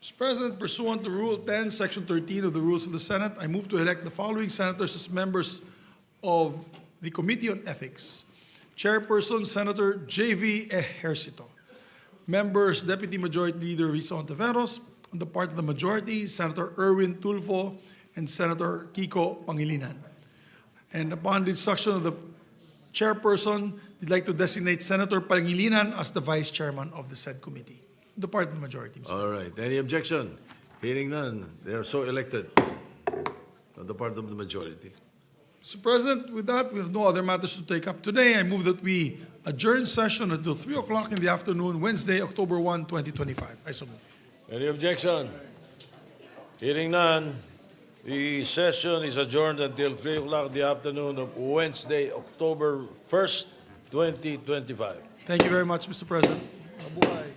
Mr. President, pursuant to Rule 10, Section 13 of the Rules of the Senate, I move to elect the following senators as members of the Committee on Ethics. Chairperson, Senator J.V. Ejercito. Members, Deputy Majority Leader Risa Ontiveros. On the part of the majority, Senator Erwin Tulfo and Senator Kiko Pangilinan. And upon the instruction of the chairperson, we'd like to designate Senator Pangilinan as the vice chairman of the said committee. The part of the majority. Mr. All right. Any objection? Hearing none. They are so elected on the part of the majority. Mr. President, with that, we have no other matters to take up today. I move that we adjourn session until 3 o'clock in the afternoon, Wednesday, October 1, 2025. I so move. Any objection? Hearing none. The session is adjourned until 3 o'clock in the afternoon of Wednesday, October 1st, 2025. Thank you very much, Mr. President. Mabuhay.